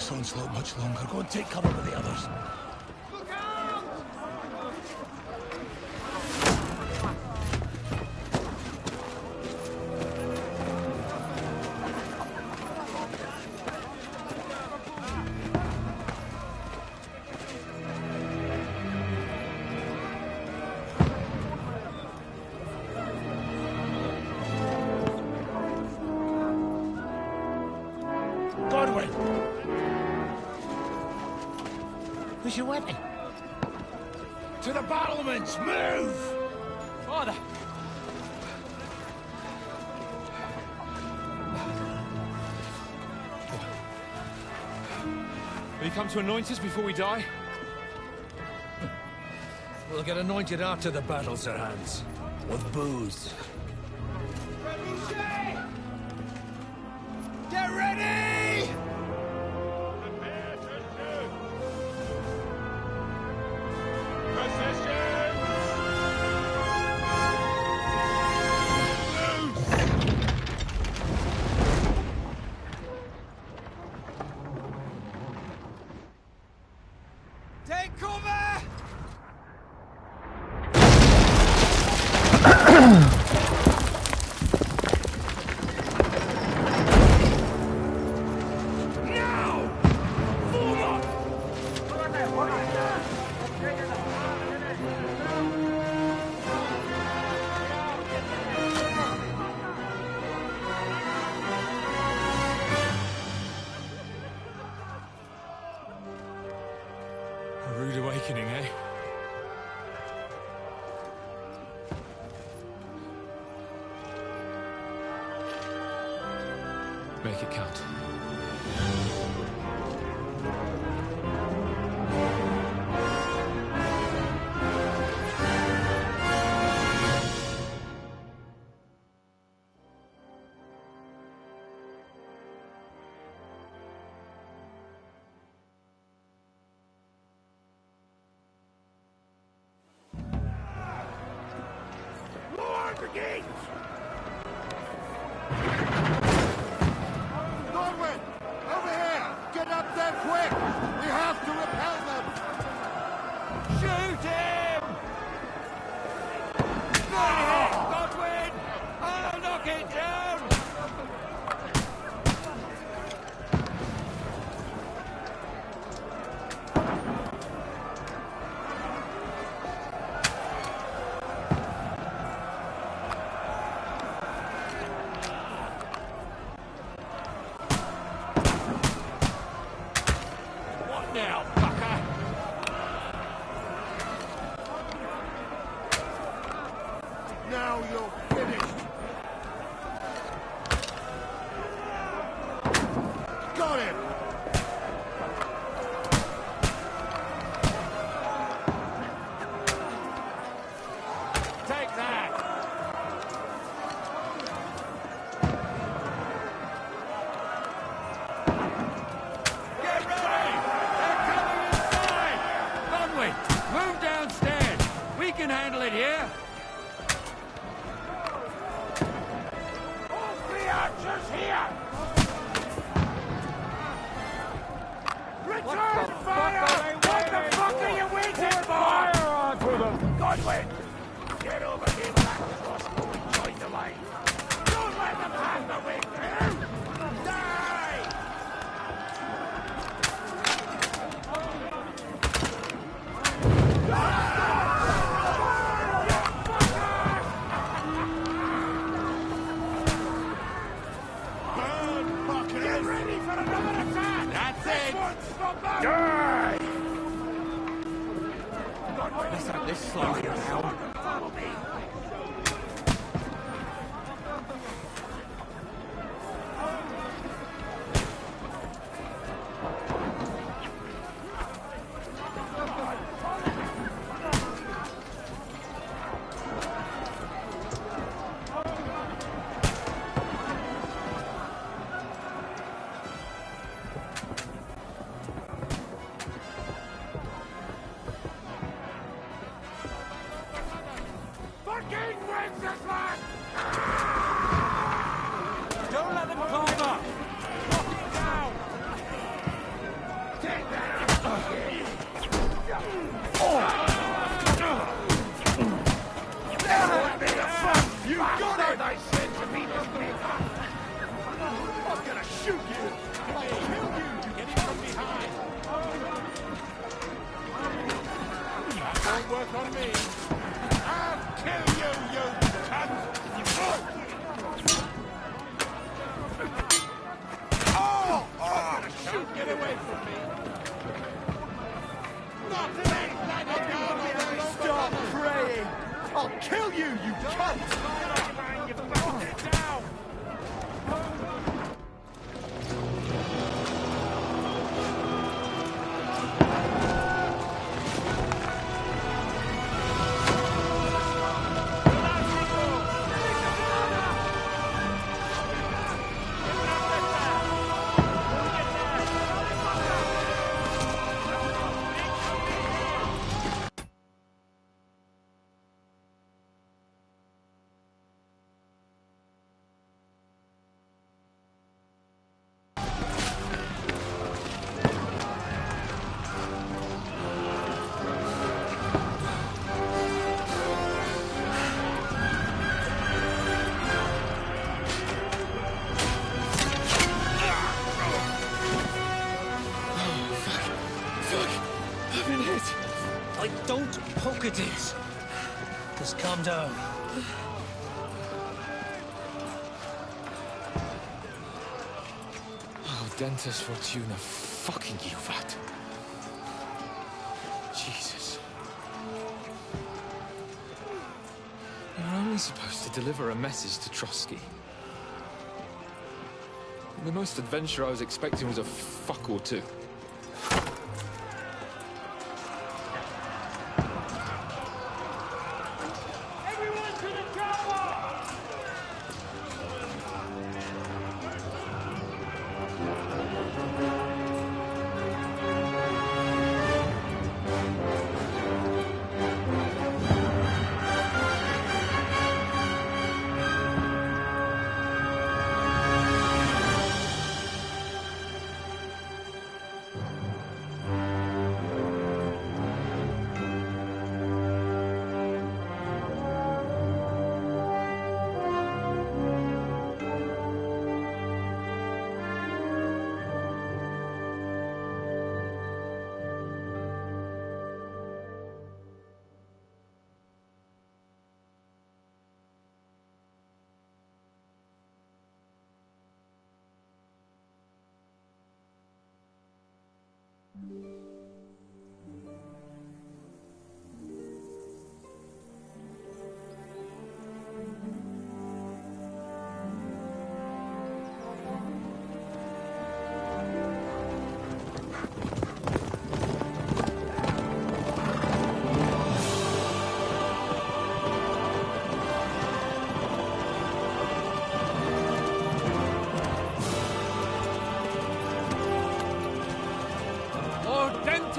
this onslaught much longer. Go and take cover with the others. Where's your weapon? To the battlements! Move! Father! Will you come to anoint us before we die? We'll get anointed after the battle, Sir Hans. With booze. Get ready! Take cover! A rude awakening, eh? Make it count. Norwin! Over here! Get up there quick! We have to repel them! Shoot him! Good hit, Godwin! I'll knock it down! What now, fucker? Now you're finished! Got him! Take that! Get ready! They're coming inside! Godwin, move downstairs! We can handle it here! All three archers here! Return fire! What the fuck are you waiting for? Fire onto them! Godwin! Get over here with that crossbow and join the line! Don't let them have the way through! Die! Burn, fuckers! Get ready for another attack! That's it! Die! Let's have this slowly now. Follow me! won't work on me. I'll kill you, you cunt! Oh! Oh! Shoot, get away from me! Not today! Stop praying! I'll kill you, you cunt! You bastard down! Don't poke at it. Just calm down. Oh, Dentes Fortuna, fucking you, vat. Jesus. You're only supposed to deliver a message to Trotsky. The most adventure I was expecting was a fuck or two.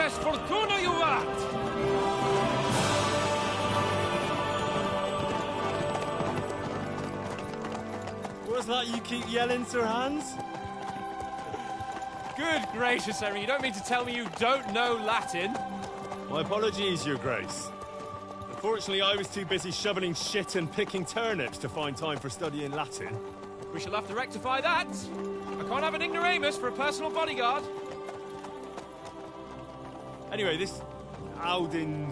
Fortuna, you vat! What's that you keep yelling, Sir Hans? Good gracious, Henry, you don't mean to tell me you don't know Latin? My apologies, Your Grace. Unfortunately, I was too busy shoveling shit and picking turnips to find time for studying Latin. We shall have to rectify that. I can't have an ignoramus for a personal bodyguard. Anyway, this Audens,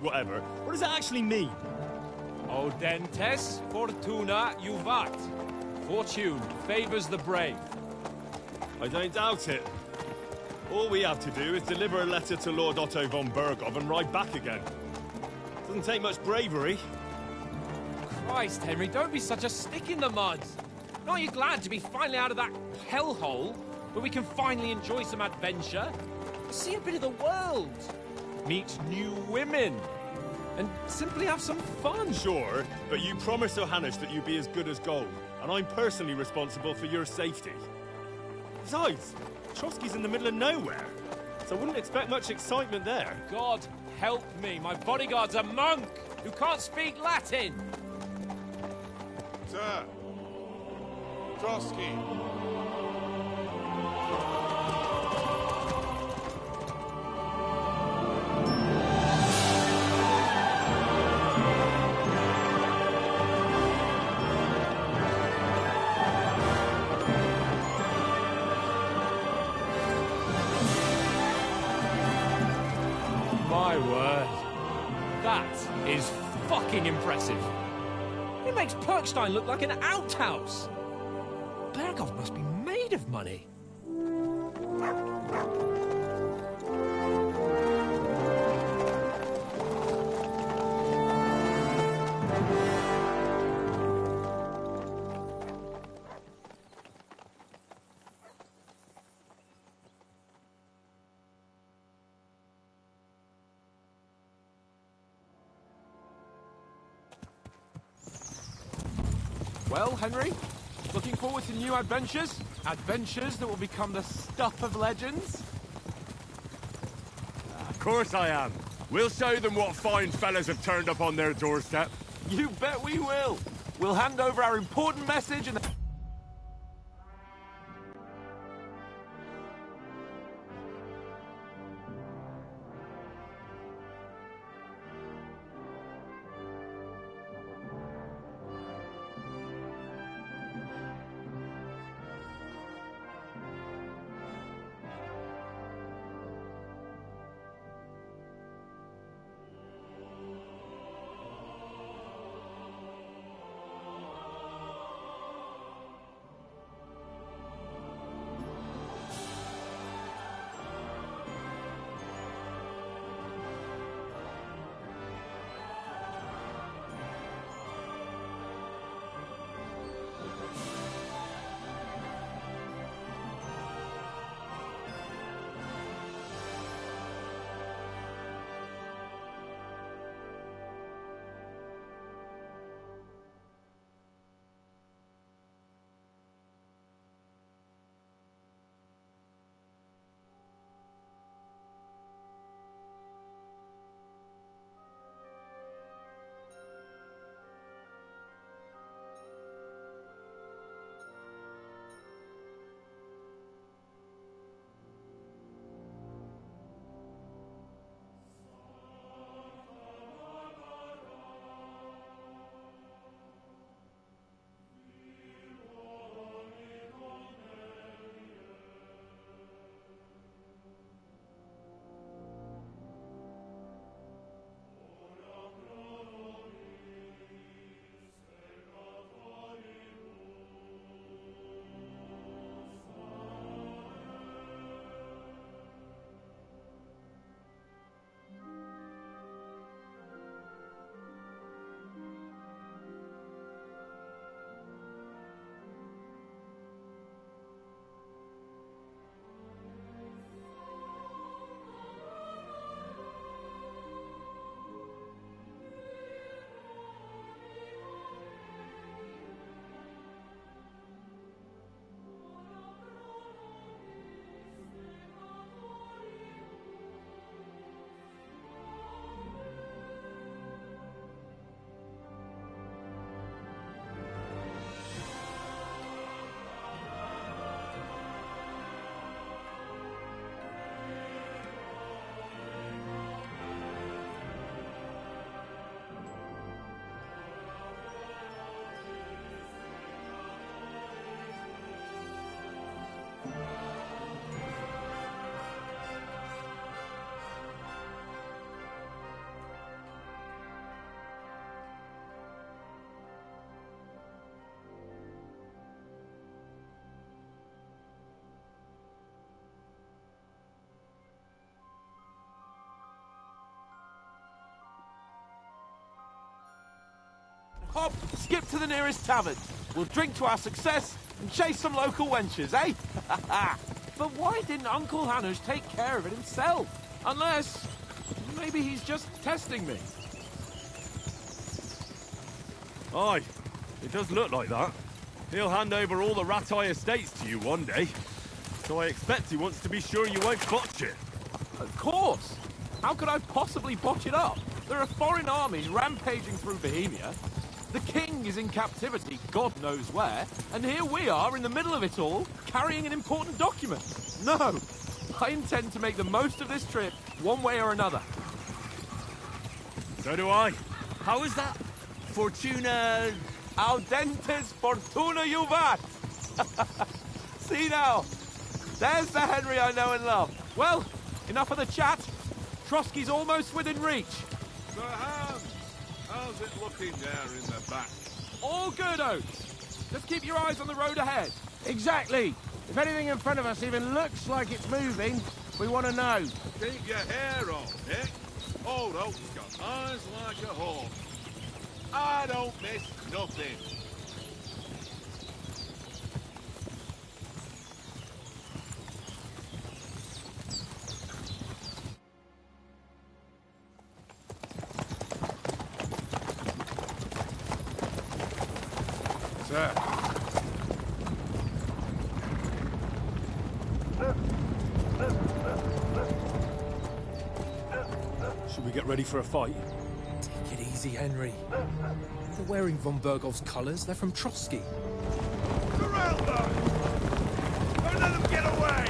whatever. What does that actually mean? Audentes fortuna juvat. Fortune favors the brave. I don't doubt it. All we have to do is deliver a letter to Lord Otto von Bergov and ride back again. Doesn't take much bravery. Christ, Henry, don't be such a stick in the mud. Aren't you glad to be finally out of that hellhole where we can finally enjoy some adventure? See a bit of the world, meet new women, and simply have some fun. Sure, but you promised Johannes that you'd be as good as gold, and I'm personally responsible for your safety. Besides, Trotsky's in the middle of nowhere, so I wouldn't expect much excitement there. God help me, my bodyguard's a monk who can't speak Latin. Sir, Trotsky. My My word. That is fucking impressive. It makes Perkstein look like an outhouse. Berghoff must be made of money. Well, Henry, looking forward to new adventures? Adventures that will become the stuff of legends? Of course I am. We'll show them what fine fellas have turned up on their doorstep. You bet we will. We'll hand over our important message and... Hop, skip to the nearest tavern. We'll drink to our success and chase some local wenches, eh? But why didn't Uncle Hanush take care of it himself? Unless, maybe he's just testing me. Aye, it does look like that. He'll hand over all the Ratai estates to you one day. So I expect he wants to be sure you won't botch it. Of course. How could I possibly botch it up? There are foreign armies rampaging through Bohemia. The king is in captivity, God knows where, and here we are in the middle of it all, carrying an important document. No, I intend to make the most of this trip, one way or another. So do I. How is that? Fortuna... Audentes fortuna juvat! See now, there's the Henry I know and love. Well, enough of the chat. Trotsky's almost within reach. Sir Hans, how's it looking there in the back? All good, Oates. Just keep your eyes on the road ahead. Exactly. If anything in front of us even looks like it's moving, we want to know. Keep your hair on, Nick. Old Oak's got eyes like a hawk. I don't miss nothing. Sir. Should we get ready for a fight? Take it easy, Henry. They're wearing von Bergov's colours. They're from Trotsky. Corral them! Don't let them get away!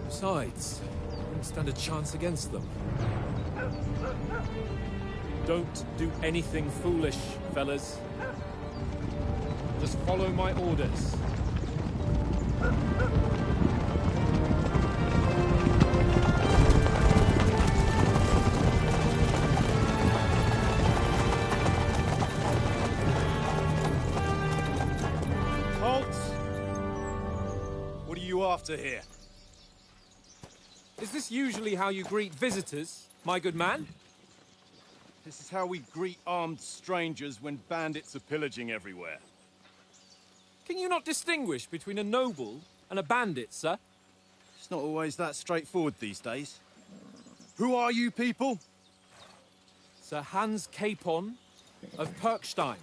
Besides, we wouldn't stand a chance against them. Don't do anything foolish, fellas. Just follow my orders. Halt! What are you after here? Is this usually how you greet visitors, my good man? This is how we greet armed strangers when bandits are pillaging everywhere. Can you not distinguish between a noble and a bandit, sir? It's not always that straightforward these days. Who are you people? Sir Hans Capon of Perkstein.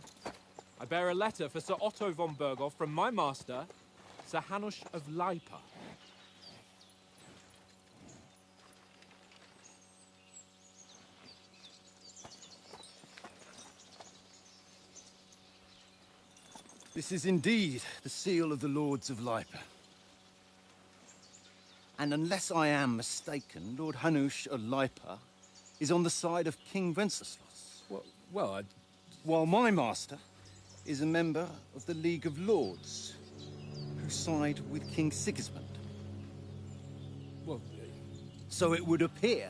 I bear a letter for Sir Otto von Berghoff from my master, Sir Hanush of Lipa. This is indeed the seal of the Lords of Lipa. And unless I am mistaken, Lord Hanush of Lipa is on the side of King Wenceslas. Well, While my master is a member of the League of Lords, who side with King Sigismund. well, So it would appear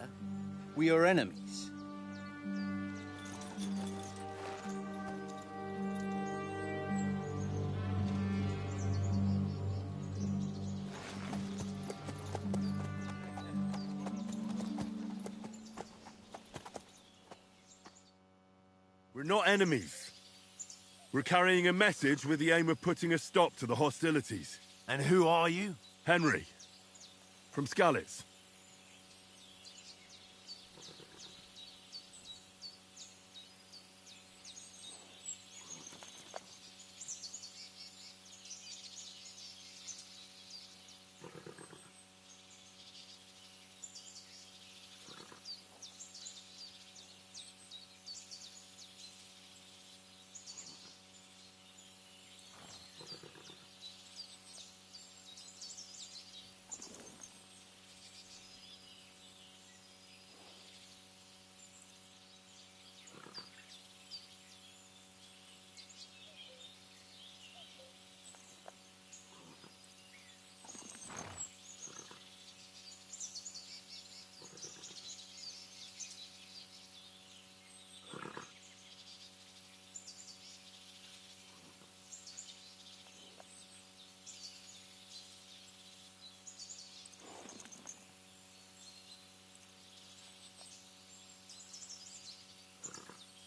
we are enemies. We're not enemies. We're carrying a message with the aim of putting a stop to the hostilities. And who are you? Henry, from Skalitz.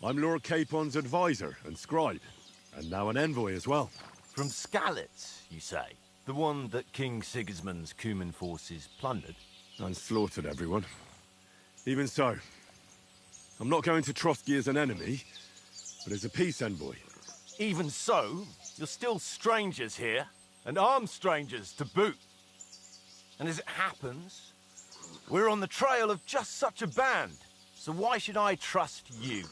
I'm Lord Capon's advisor and scribe, and now an envoy as well. From Skalitz, you say? The one that King Sigismund's Cuman forces plundered? And slaughtered everyone. Even so, I'm not going to Trotsky as an enemy, but as a peace envoy. Even so, you're still strangers here, and armed strangers to boot. And as it happens, we're on the trail of just such a band, so why should I trust you?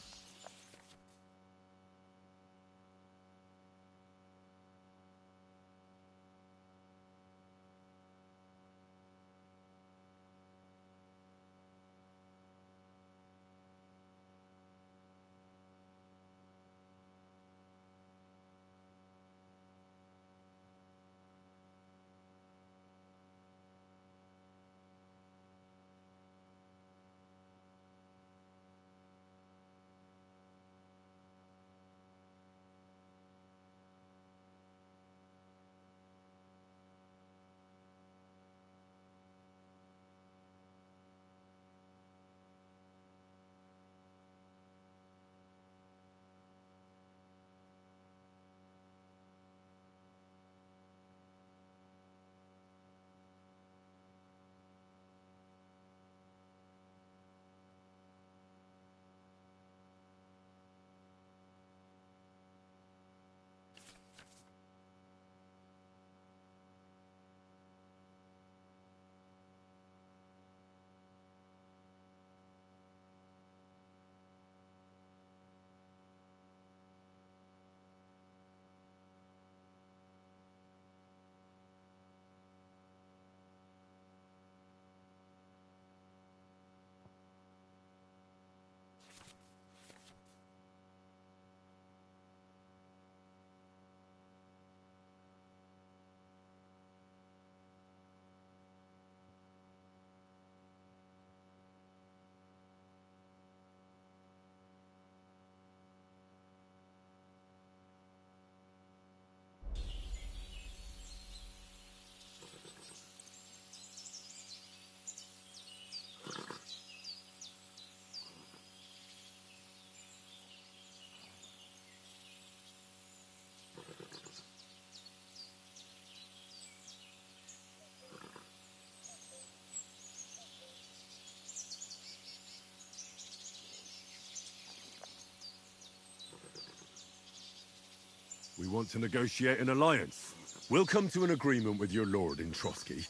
want to negotiate an alliance, we'll come to an agreement with your lord in Trotsky,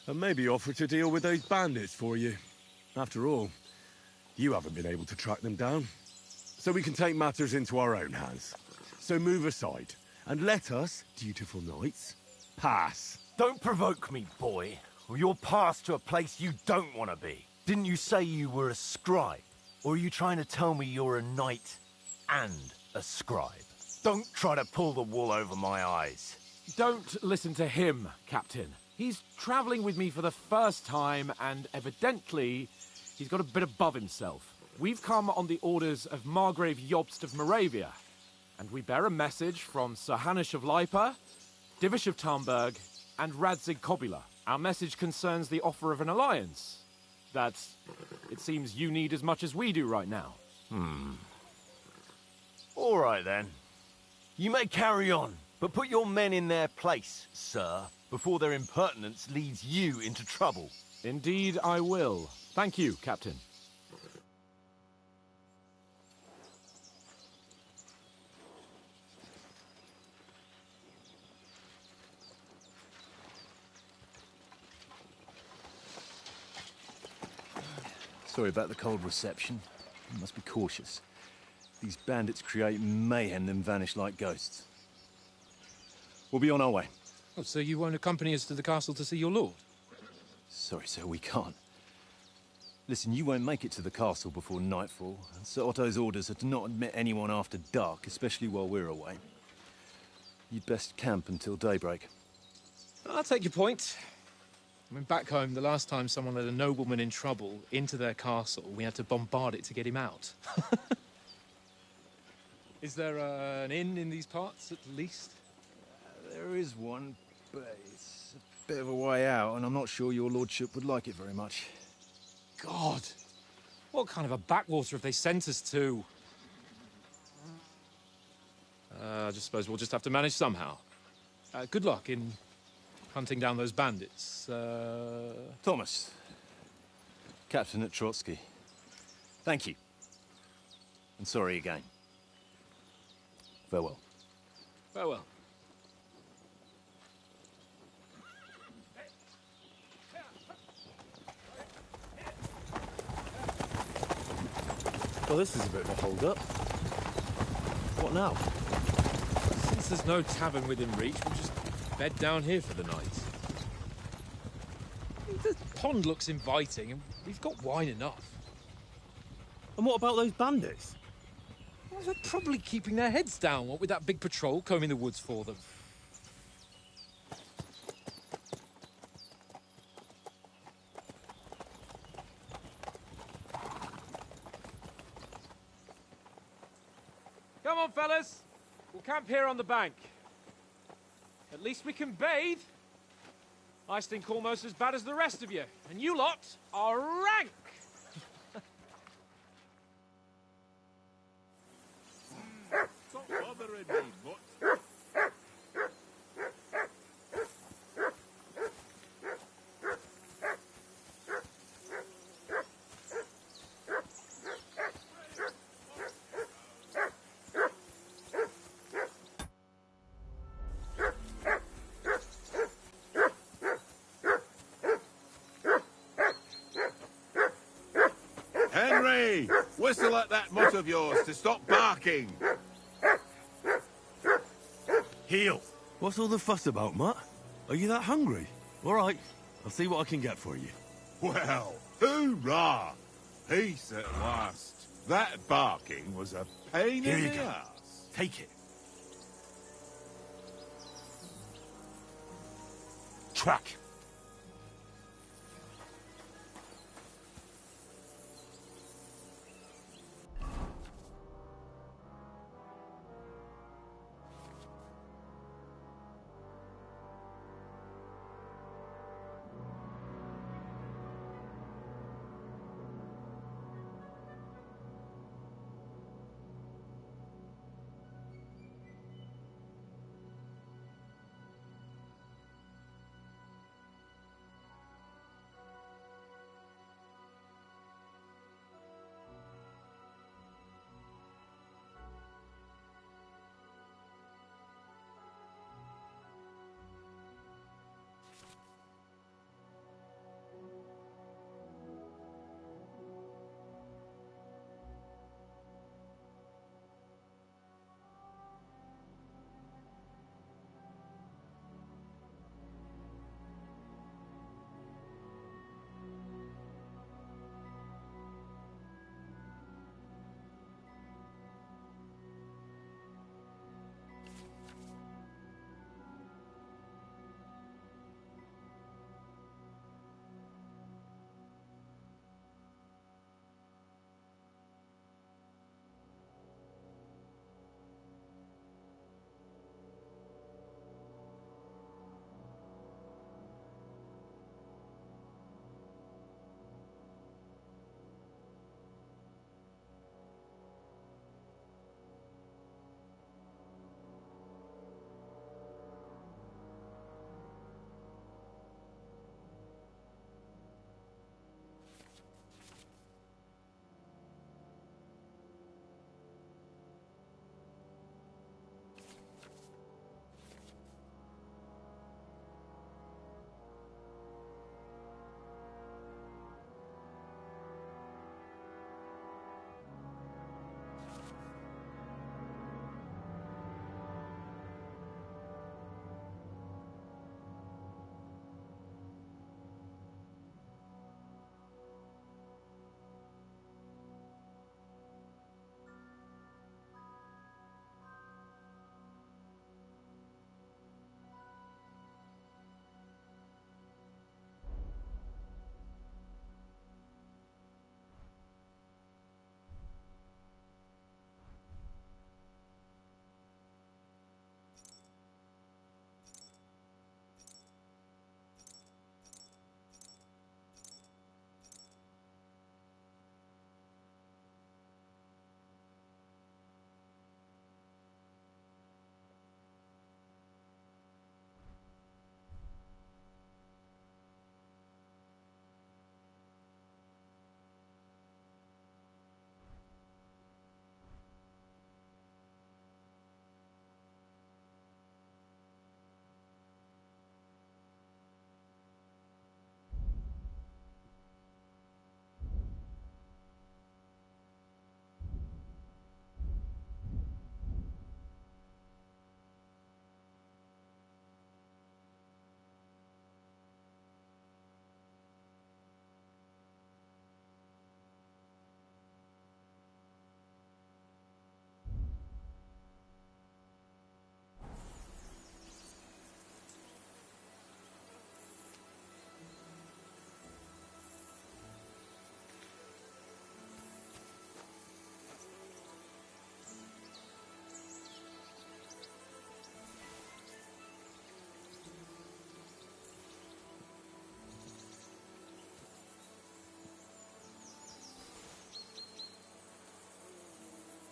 and maybe offer to deal with those bandits for you. After all, you haven't been able to track them down, so we can take matters into our own hands. So move aside, and let us, dutiful knights, pass. Don't provoke me, boy, or you'll pass to a place you don't want to be. Didn't you say you were a scribe? Or are you trying to tell me you're a knight and a scribe? Don't try to pull the wool over my eyes. Don't listen to him, Captain. He's travelling with me for the first time, and evidently, he's got a bit above himself. We've come on the orders of Margrave Jobst of Moravia, and we bear a message from Sir Hanush of Lipa, Divish of Tarnberg, and Radzig Kobula. Our message concerns the offer of an alliance that it seems you need as much as we do right now. All right, then. You may carry on, but put your men in their place, sir, before their impertinence leads you into trouble. Indeed, I will. Thank you, Captain. Sorry about the cold reception. You must be cautious. These bandits create mayhem, then vanish like ghosts. We'll be on our way. Oh, so you won't accompany us to the castle to see your lord? Sorry, sir, we can't. Listen, you won't make it to the castle before nightfall. Sir Otto's orders are to not admit anyone after dark, especially while we're away. You'd best camp until daybreak. I'll take your point. I mean, back home, the last time someone let a nobleman in trouble into their castle, we had to bombard it to get him out. Is there an inn in these parts, at least? There is one, but it's a bit of a way out, and I'm not sure your lordship would like it very much. God! What kind of a backwater have they sent us to? I just suppose we'll just have to manage somehow. Good luck in hunting down those bandits. Thomas, Captain at Trotsky. Thank you. And sorry again. Farewell. Farewell. Well, this is a bit of a hold-up. What now? Since there's no tavern within reach, we'll just bed down here for the night. The pond looks inviting, and we've got wine enough. And what about those bandits? Well, they're probably keeping their heads down, what with that big patrol combing the woods for them. Come on, fellas. We'll camp here on the bank. At least we can bathe. I stink almost as bad as the rest of you. And you lot are rank. Stop bothering me, mutt. Henry! Whistle at that mutt of yours to stop barking! Heel! What's all the fuss about, Mutt? Are you that hungry? All right, I'll see what I can get for you. Well, hoorah! Peace at last. That barking was a pain Here in you the go. ass. Take it. Track.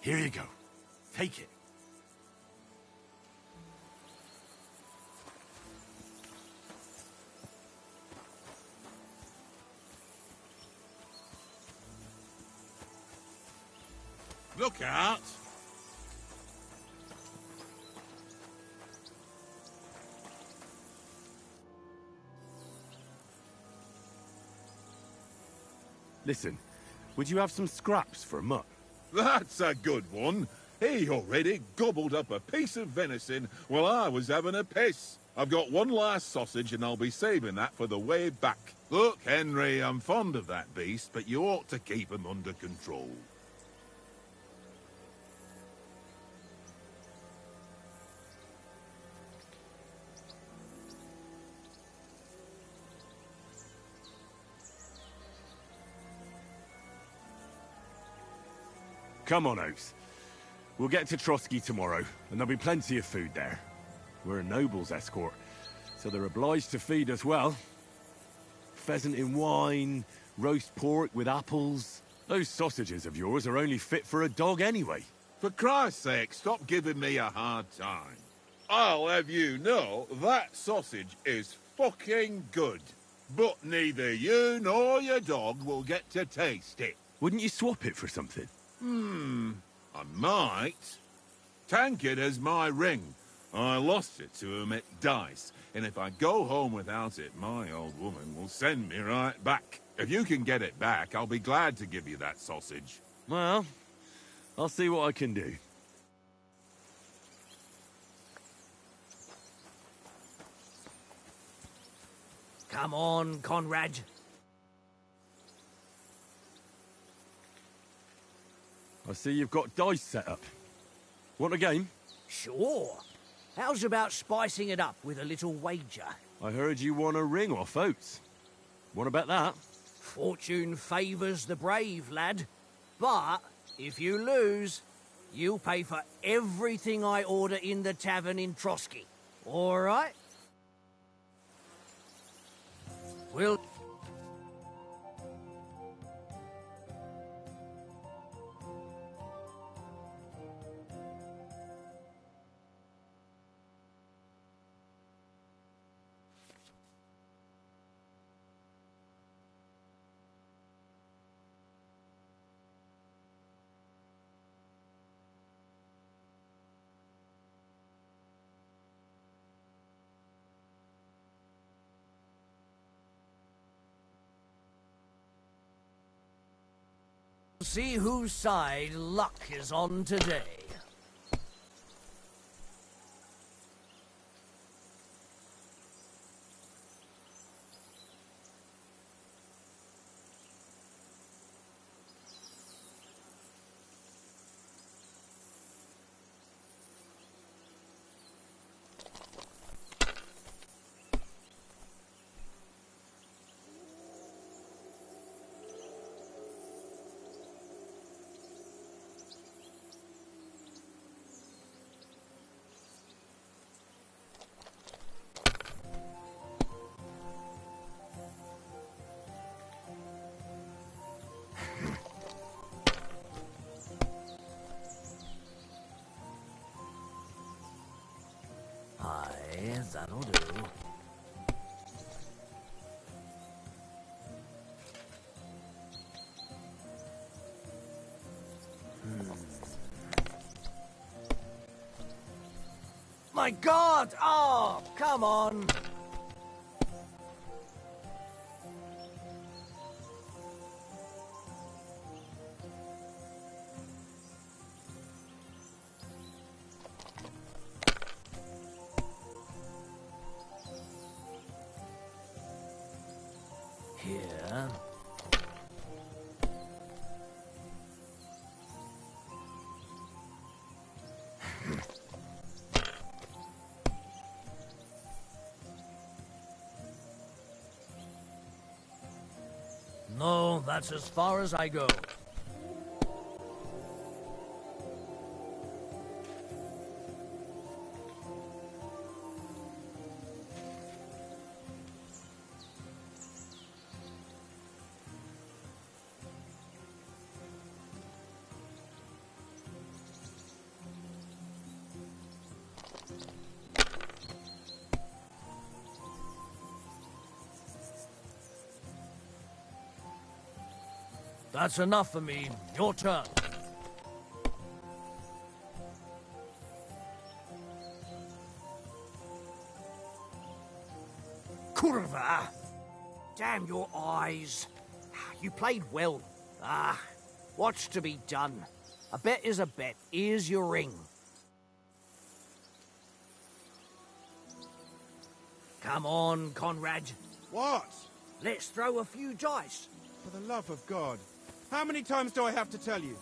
Here you go. Take it. Look out! Listen, would you have some scraps for a mutt? That's a good one. He already gobbled up a piece of venison while I was having a piss. I've got one last sausage and I'll be saving that for the way back. Look, Henry, I'm fond of that beast, but you ought to keep him under control. Come on, Oates. We'll get to Trotsky tomorrow, and there'll be plenty of food there. We're a noble's escort, so they're obliged to feed us well. Pheasant in wine, roast pork with apples. Those sausages of yours are only fit for a dog anyway. For Christ's sake, stop giving me a hard time. I'll have you know that sausage is fucking good. But neither you nor your dog will get to taste it. Wouldn't you swap it for something? I might. Tankard has my ring. I lost it to him at dice, and if I go home without it, my old woman will send me right back. If you can get it back, I'll be glad to give you that sausage. Well, I'll see what I can do. Come on, Conrad. I see you've got dice set up. Want a game? Sure. How's about spicing it up with a little wager? I heard you won a ring off Oates. What about that? Fortune favours the brave, lad. But if you lose, you'll pay for everything I order in the tavern in Trotsky. All right? We'll... see whose side luck is on today. Aye, that'll do. My God! Oh, come on! Here. No, that's as far as I go. That's enough for me. Your turn. Kurva! Damn your eyes. You played well. What's to be done? A bet is a bet. Here's your ring. Come on, Conrad. What? Let's throw a few dice. For the love of God. How many times do I have to tell you?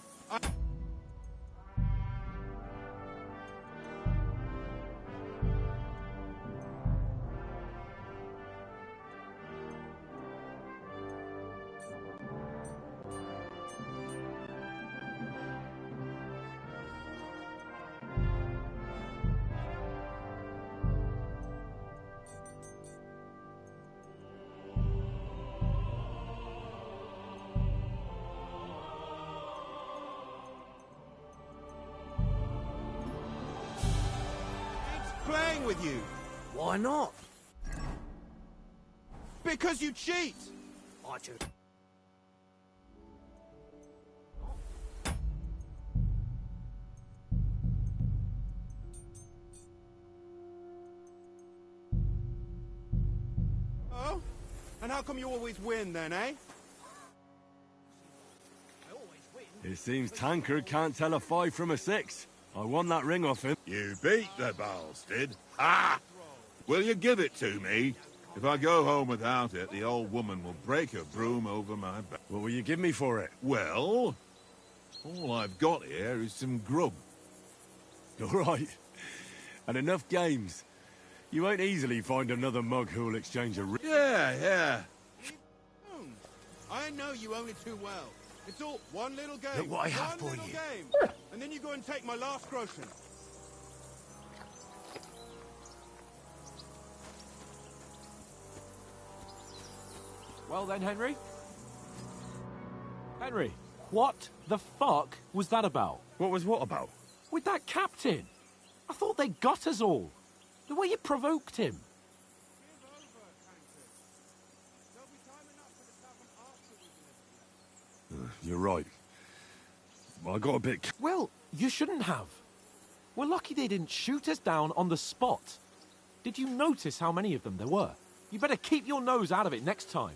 Playing with you. Why not? Because you cheat. I do. Oh? And how come you always win then, eh? I always win. It seems Tankard can't tell a 5 from a 6. I won that ring off him. You beat the bastard. Ah! Will you give it to me? If I go home without it, the old woman will break her broom over my back. What will you give me for it? Well, all I've got here is some grub. All right. And enough games. You won't easily find another mug who'll exchange a ring. Yeah. I know you only too well. It's all one little game. Look what I have for you. Game. And then you go and take my last groschen. Well then, Henry? Henry, what the fuck was that about? What was what about? With that captain? I thought they got us all. The way you provoked him. You're right. I got a bit... Well, you shouldn't have. We're lucky they didn't shoot us down on the spot. Did you notice how many of them there were? You better keep your nose out of it next time.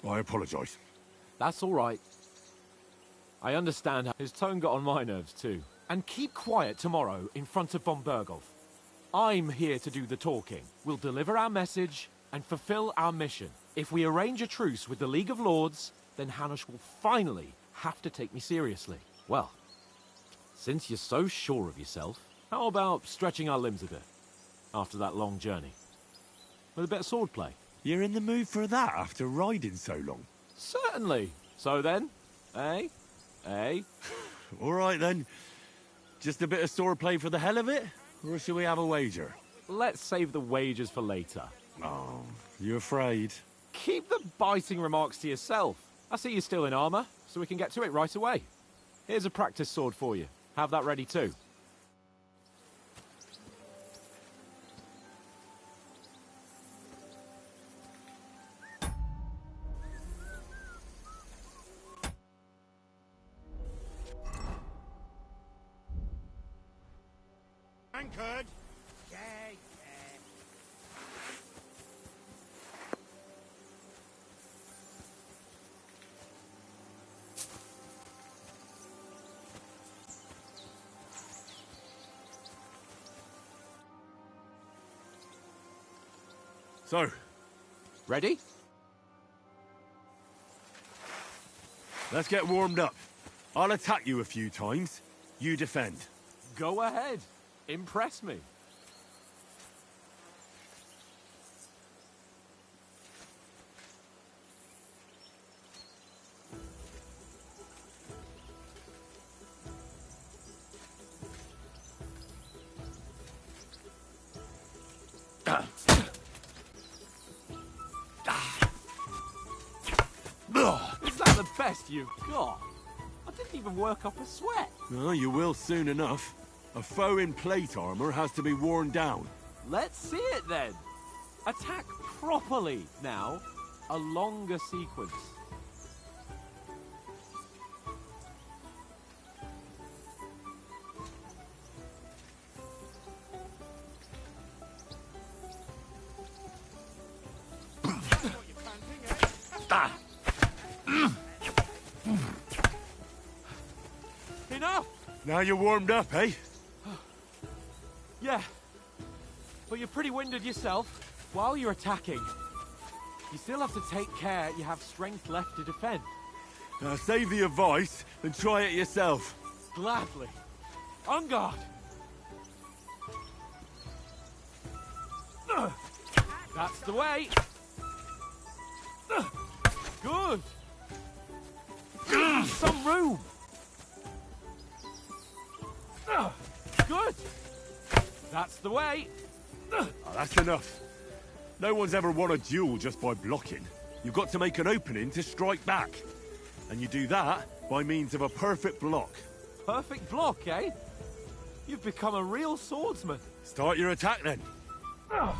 I apologise. That's all right. I understand how his tone got on my nerves too. And keep quiet tomorrow in front of von Berghoff. I'm here to do the talking. We'll deliver our message and fulfill our mission. If we arrange a truce with the League of Lords, then Hanush will finally have to take me seriously. Well, since you're so sure of yourself, how about stretching our limbs a bit after that long journey? With a bit of swordplay. You're in the mood for that after riding so long? Certainly. So then, eh? All right then. Just a bit of swordplay for the hell of it? Or shall we have a wager? Let's save the wagers for later. Oh, you afraid? Keep the biting remarks to yourself. I see you're still in armour, so we can get to it right away. Here's a practice sword for you. Have that ready too. Anchored. Yeah. So, Ready? let's get warmed up. I'll attack you a few times. You defend. Go ahead. Impress me. Is that the best you've got? I didn't even work up a sweat. Oh, you will soon enough. A foe in plate armor has to be worn down. Let's see it then. Attack properly now. A longer sequence. Enough! Now you're warmed up, eh? Yeah. But you're pretty winded yourself. While you're attacking, you still have to take care you have strength left to defend. Now save the advice and try it yourself. Gladly. On guard! That's the way! Good! Some room! Good! That's the way! Oh, that's enough. No one's ever won a duel just by blocking. You've got to make an opening to strike back. And you do that by means of a perfect block. Perfect block, eh? You've become a real swordsman. Start your attack then. You're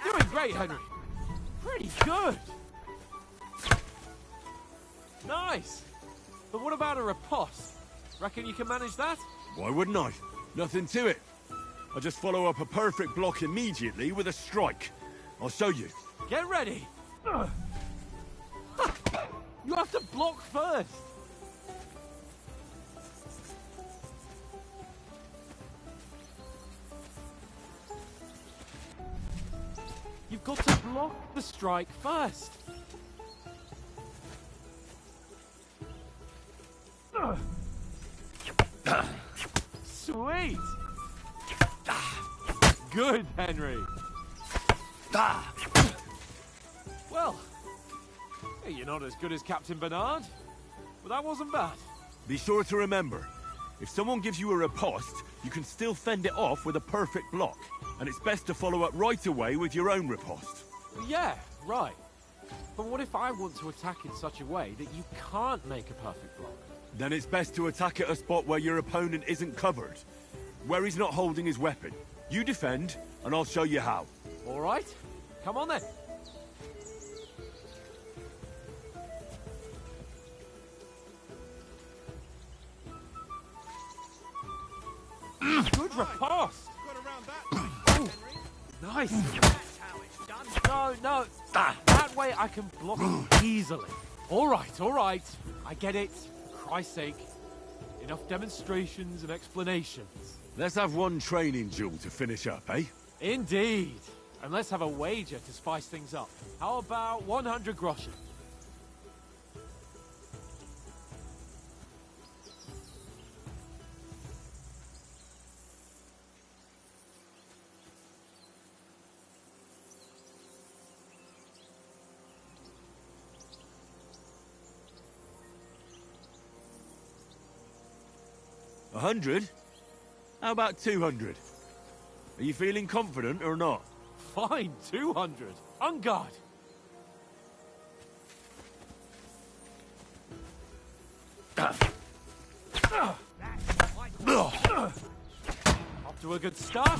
doing great, Henry. Pretty good. Nice. But what about a riposte? Reckon you can manage that? Why wouldn't I? Nothing to it. I just follow up a perfect block immediately with a strike. I'll show you. Get ready. You have to block first. You've got to block the strike first. Sweet. Good, Henry. Well, hey, you're not as good as Captain Bernard, but that wasn't bad. Be sure to remember, if someone gives you a riposte, you can still fend it off with a perfect block. And it's best to follow up right away with your own riposte. Yeah, right. But what if I want to attack in such a way that you can't make a perfect block? Then it's best to attack at a spot where your opponent isn't covered. Where he's not holding his weapon. You defend, and I'll show you how. All right. Come on then. Good riposte. Ooh, nice. No. That way I can block easily. All right. I get it. For Christ's sake. Enough demonstrations and explanations. Let's have one training duel to finish up, eh? Indeed. And let's have a wager to spice things up. How about 100 groschen? $100? How about 200? Are you feeling confident or not? Fine, 200. On guard. Off to a good start.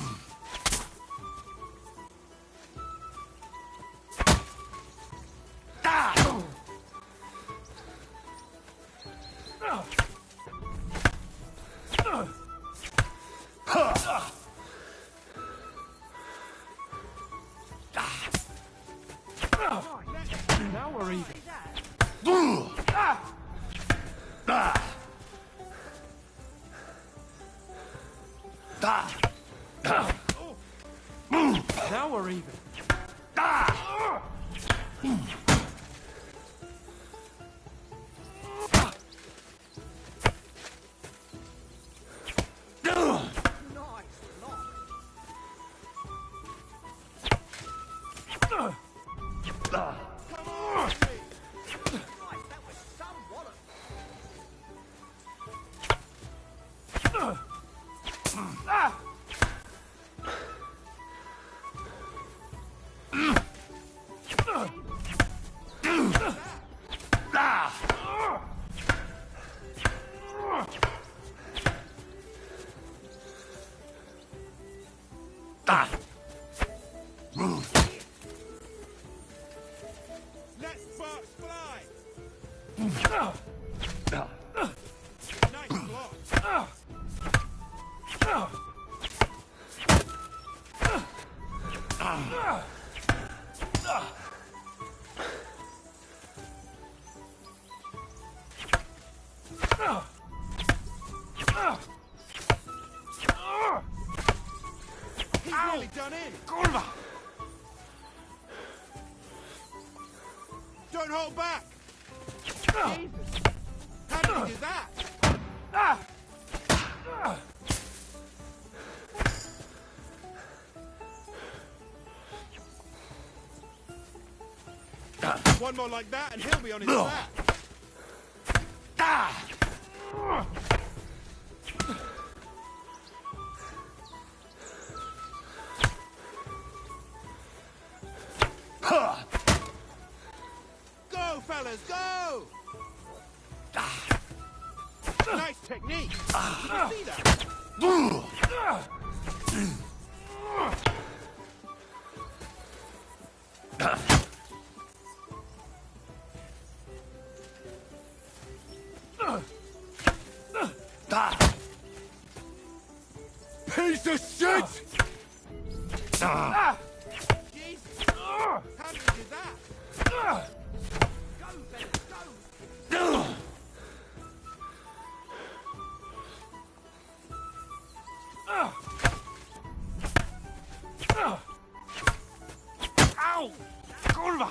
Now we're even. Now we're even. Let sparks fly! Nice block! He's nearly done in! Kurva! Don't hold back! How did you do that? One more like that and he'll be on his back. Go, fellas, go! Nice technique. Did you see that? Piece of shit! Jesus! How did you do that? Go, fellas, go! Ow! Kurva!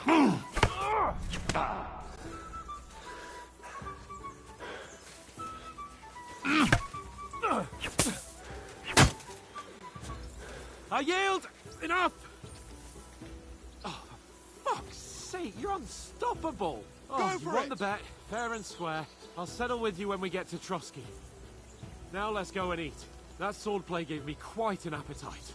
I yield! Enough! Oh, for fuck's sake, you're unstoppable! Oh, Go you for won it. the bet, fair and square. I'll settle with you when we get to Trotsky. Now let's go and eat. That swordplay gave me quite an appetite.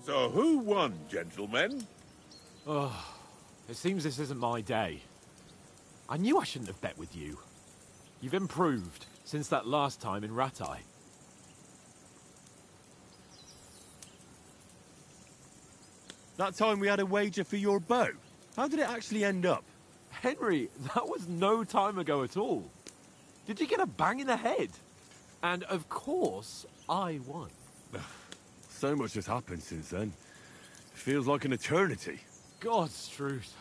So who won, gentlemen? Oh, it seems this isn't my day. I knew I shouldn't have bet with you. You've improved since that last time in Ratai. That time we had a wager for your bow. How did it actually end up? Henry, that was no time ago at all. Did you get a bang in the head? And of course, I won. So much has happened since then. It feels like an eternity. God's truth.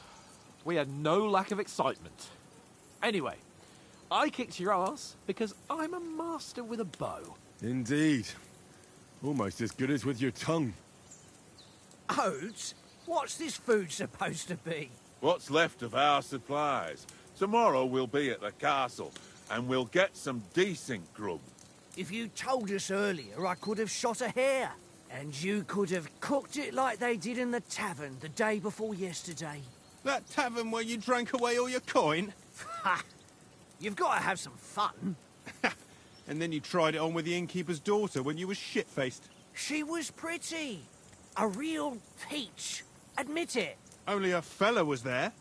We had no lack of excitement. Anyway, I kicked your ass because I'm a master with a bow. Indeed. Almost as good as with your tongue. Oats? What's this food supposed to be? What's left of our supplies? Tomorrow we'll be at the castle, and we'll get some decent grub. If you told us earlier, I could have shot a hare. And you could have cooked it like they did in the tavern the day before yesterday. That tavern where you drank away all your coin? Ha! You've got to have some fun. And then you tried it on with the innkeeper's daughter when you were shit-faced. She was pretty. A real peach. Admit it. Only a fella was there.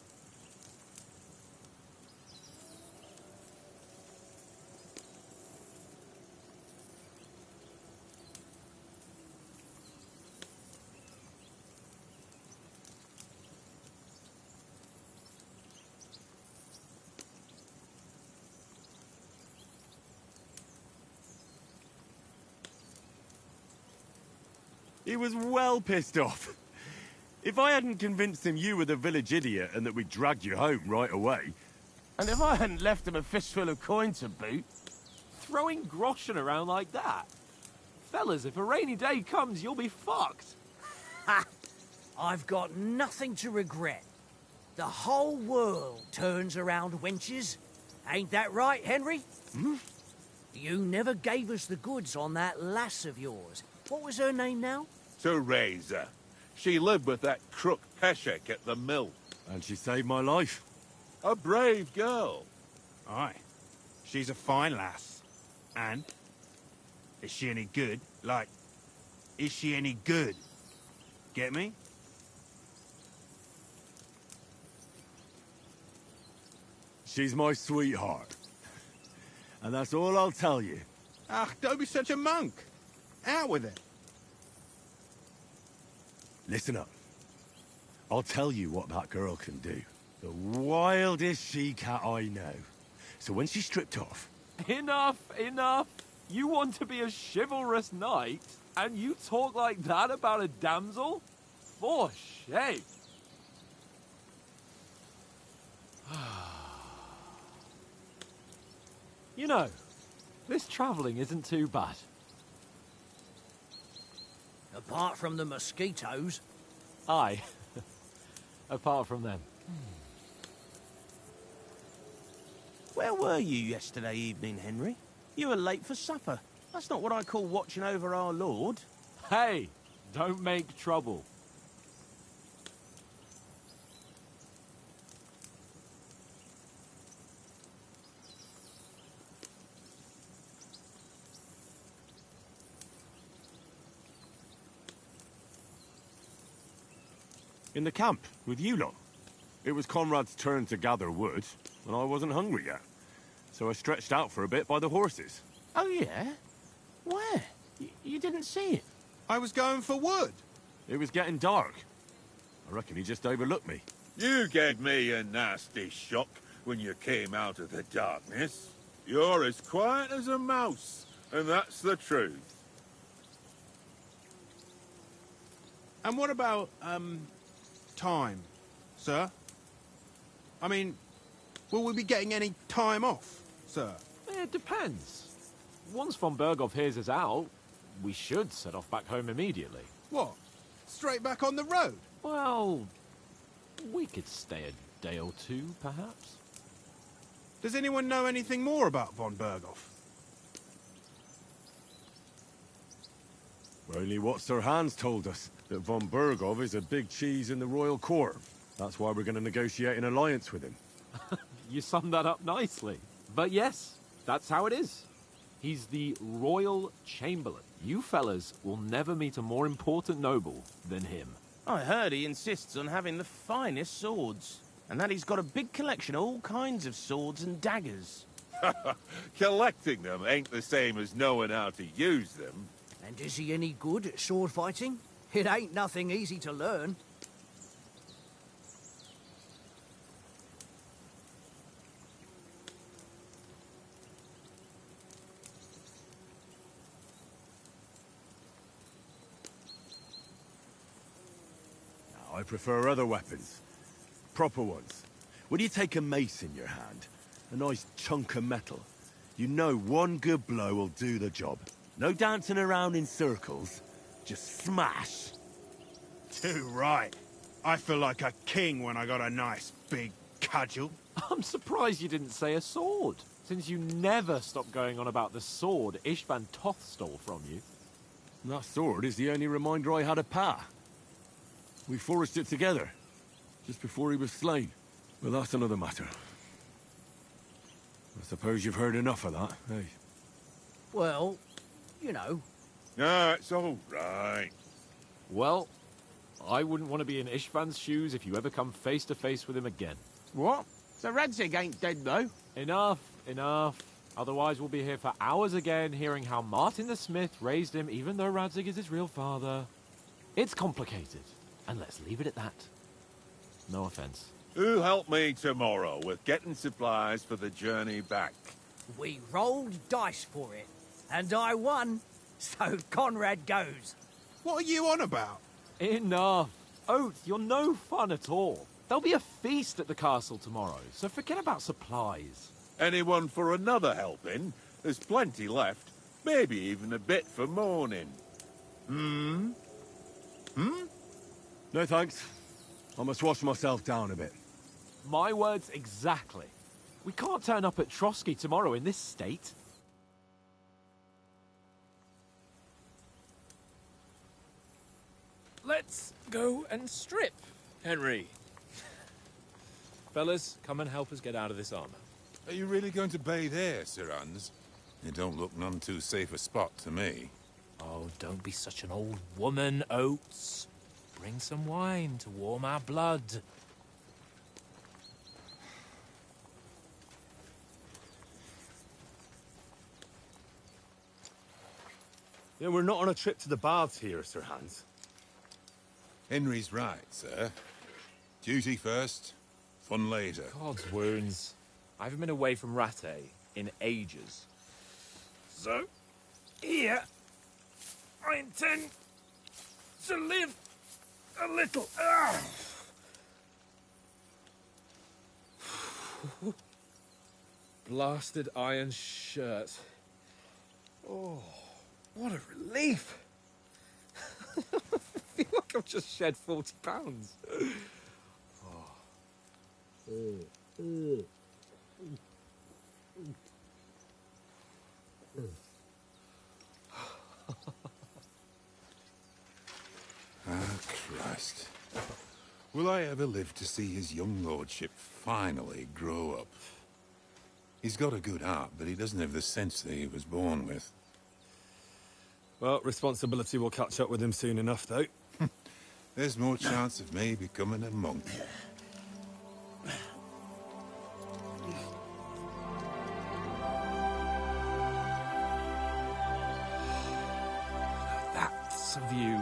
He was well pissed off. If I hadn't convinced him you were the village idiot and that we dragged you home right away... And if I hadn't left him a fistful of coin to boot... Throwing groschen around like that? Fellas, if a rainy day comes, you'll be fucked. Ha! I've got nothing to regret. The whole world turns around wenches. Ain't that right, Henry? Hmm? You never gave us the goods on that lass of yours. What was her name now? Teresa. She lived with that crook Peshek at the mill. And she saved my life. A brave girl. Aye. She's a fine lass. And? Is she any good? Like, is she any good? Get me? she's my sweetheart. And that's all I'll tell you. Ah, don't be such a monk. Out with it. Listen up. I'll tell you what that girl can do. The wildest she-cat I know. So when she's stripped off... Enough, enough. You want to be a chivalrous knight, and you talk like that about a damsel? For shame. You know, this travelling isn't too bad. Apart from the mosquitoes. Aye. Apart from them. Where were you yesterday evening, Henry? You were late for supper. That's not what I call watching over our lord. Hey, don't make trouble. In the camp, with you lot. It was Conrad's turn to gather wood, and I wasn't hungry yet. So I stretched out for a bit by the horses. Oh, yeah? Where? You didn't see it? I was going for wood. It was getting dark. I reckon he just overlooked me. You gave me a nasty shock when you came out of the darkness. You're as quiet as a mouse, and that's the truth. And what about, time, sir? I mean, will we be getting any time off, sir? It depends. Once von Berghoff hears us out, we should set off back home immediately. What? Straight back on the road? Well, we could stay a day or two, perhaps. Does anyone know anything more about von Berghoff? Only what Sir Hans told us, that von Berghoff is a big cheese in the royal court. That's why we're going to negotiate an alliance with him. You summed that up nicely. But yes, that's how it is. He's the royal chamberlain. You fellas will never meet a more important noble than him. I heard he insists on having the finest swords, and that he's got a big collection of all kinds of swords and daggers. Collecting them ain't the same as knowing how to use them. And is he any good at sword fighting? It ain't nothing easy to learn. I prefer other weapons. Proper ones. When you take a mace in your hand, a nice chunk of metal, you know one good blow will do the job. No dancing around in circles, just smash. Too right. I feel like a king when I got a nice big cudgel. I'm surprised you didn't say a sword, since you never stop going on about the sword Ishvan Toth stole from you. That sword is the only reminder I had of Pa. We forged it together, just before he was slain. But that's another matter. I suppose you've heard enough of that, eh? Well, you know. No, it's all right. Well, I wouldn't want to be in Ishvan's shoes if you ever come face to face with him again. What? So Radzig ain't dead, though? Enough, enough. Otherwise we'll be here for hours again, hearing how Martin the Smith raised him, even though Radzig is his real father. It's complicated, and let's leave it at that. No offense. Who'll help me tomorrow with getting supplies for the journey back? We rolled dice for it, and I won, so Conrad goes. What are you on about? Enough. Oath, you're no fun at all. There'll be a feast at the castle tomorrow, so forget about supplies. Anyone for another helping? There's plenty left. Maybe even a bit for morning. No thanks. I must wash myself down a bit. My words exactly. We can't turn up at Trotsky tomorrow in this state. Let's go and strip, Henry. Fellas, come and help us get out of this armor. Are you really going to bathe here, Sir Hans? It don't look none too safe a spot to me. Oh, don't be such an old woman, Oates. Bring some wine to warm our blood. Yeah, we're not on a trip to the baths here, Sir Hans. Henry's right, sir. Duty first, fun later. God's wounds. I haven't been away from Rattay in ages. So, here, I intend to live a little. Blasted iron shirt. Oh, what a relief. I feel like I've just shed 40 pounds. Christ. Will I ever live to see his young lordship finally grow up? He's got a good heart, but he doesn't have the sense that he was born with. Well, responsibility will catch up with him soon enough, though. There's more chance of me becoming a monk. That's a view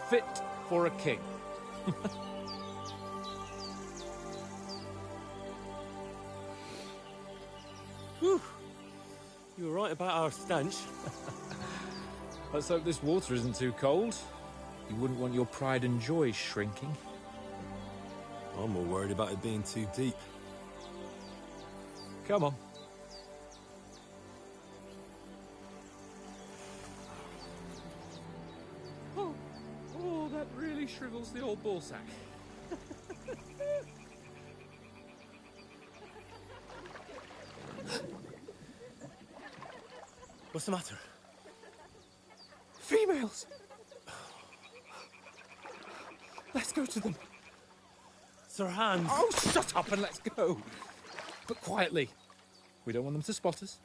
fit for a king. Whew. You were right about our stench. Let's hope this water isn't too cold. You wouldn't want your pride and joy shrinking. I'm more worried about it being too deep. Come on. Oh, that really shrivels the old ball sack. What's the matter? Females! Let's go to them. Sir Hans! Oh, shut up and let's go. But quietly. We don't want them to spot us.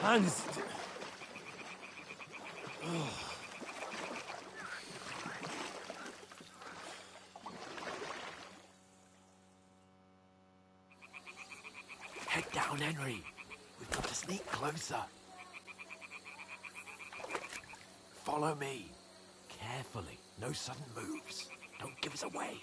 Hans! Head down, Henry. We've got to sneak closer. Follow me. Carefully. No sudden moves. Don't give us away.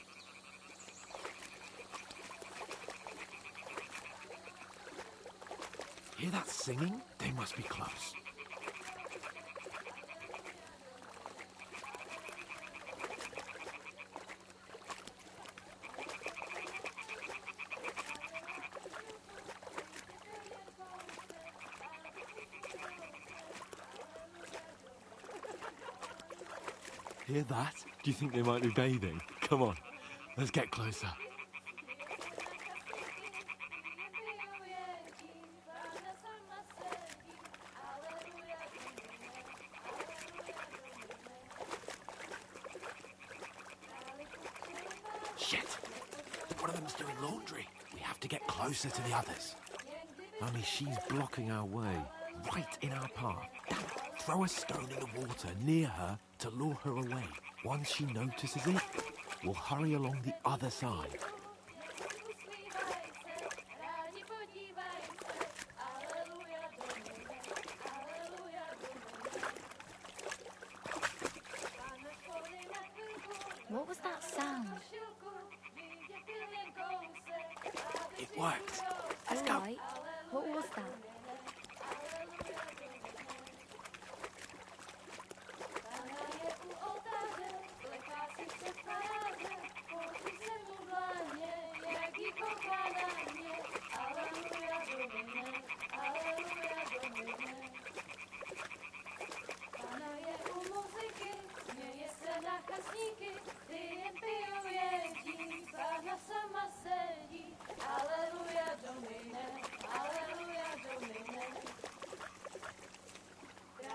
Hear that singing? They must be close. Hear that? Do you think they might be bathing? Come on, let's get closer. Shit! One of them's doing laundry. We have to get closer to the others. Only she's blocking our way, right in our path. Damn it. Throw a stone in the water near her to lure her away. Once she notices it, we'll hurry along the other side. What was that sound? It worked. Let's go. Right. What was that?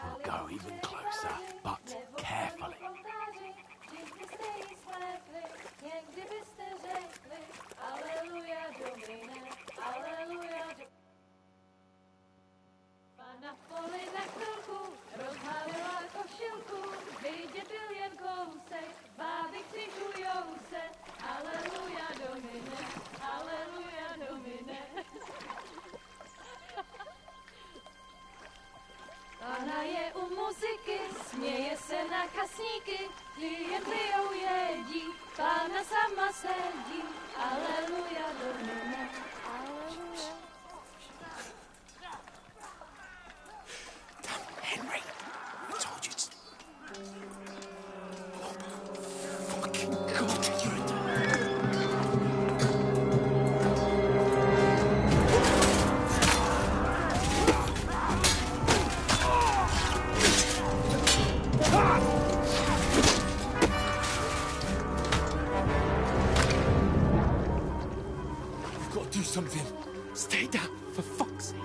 We'll go even closer, but carefully. díky, ty pijou jedí, Pána sama sedí, aleluja do nebe, aleluja. Henry, I told you to... Oh, fucking God, you're a... You've got to do something. Stay down, for fuck's sake.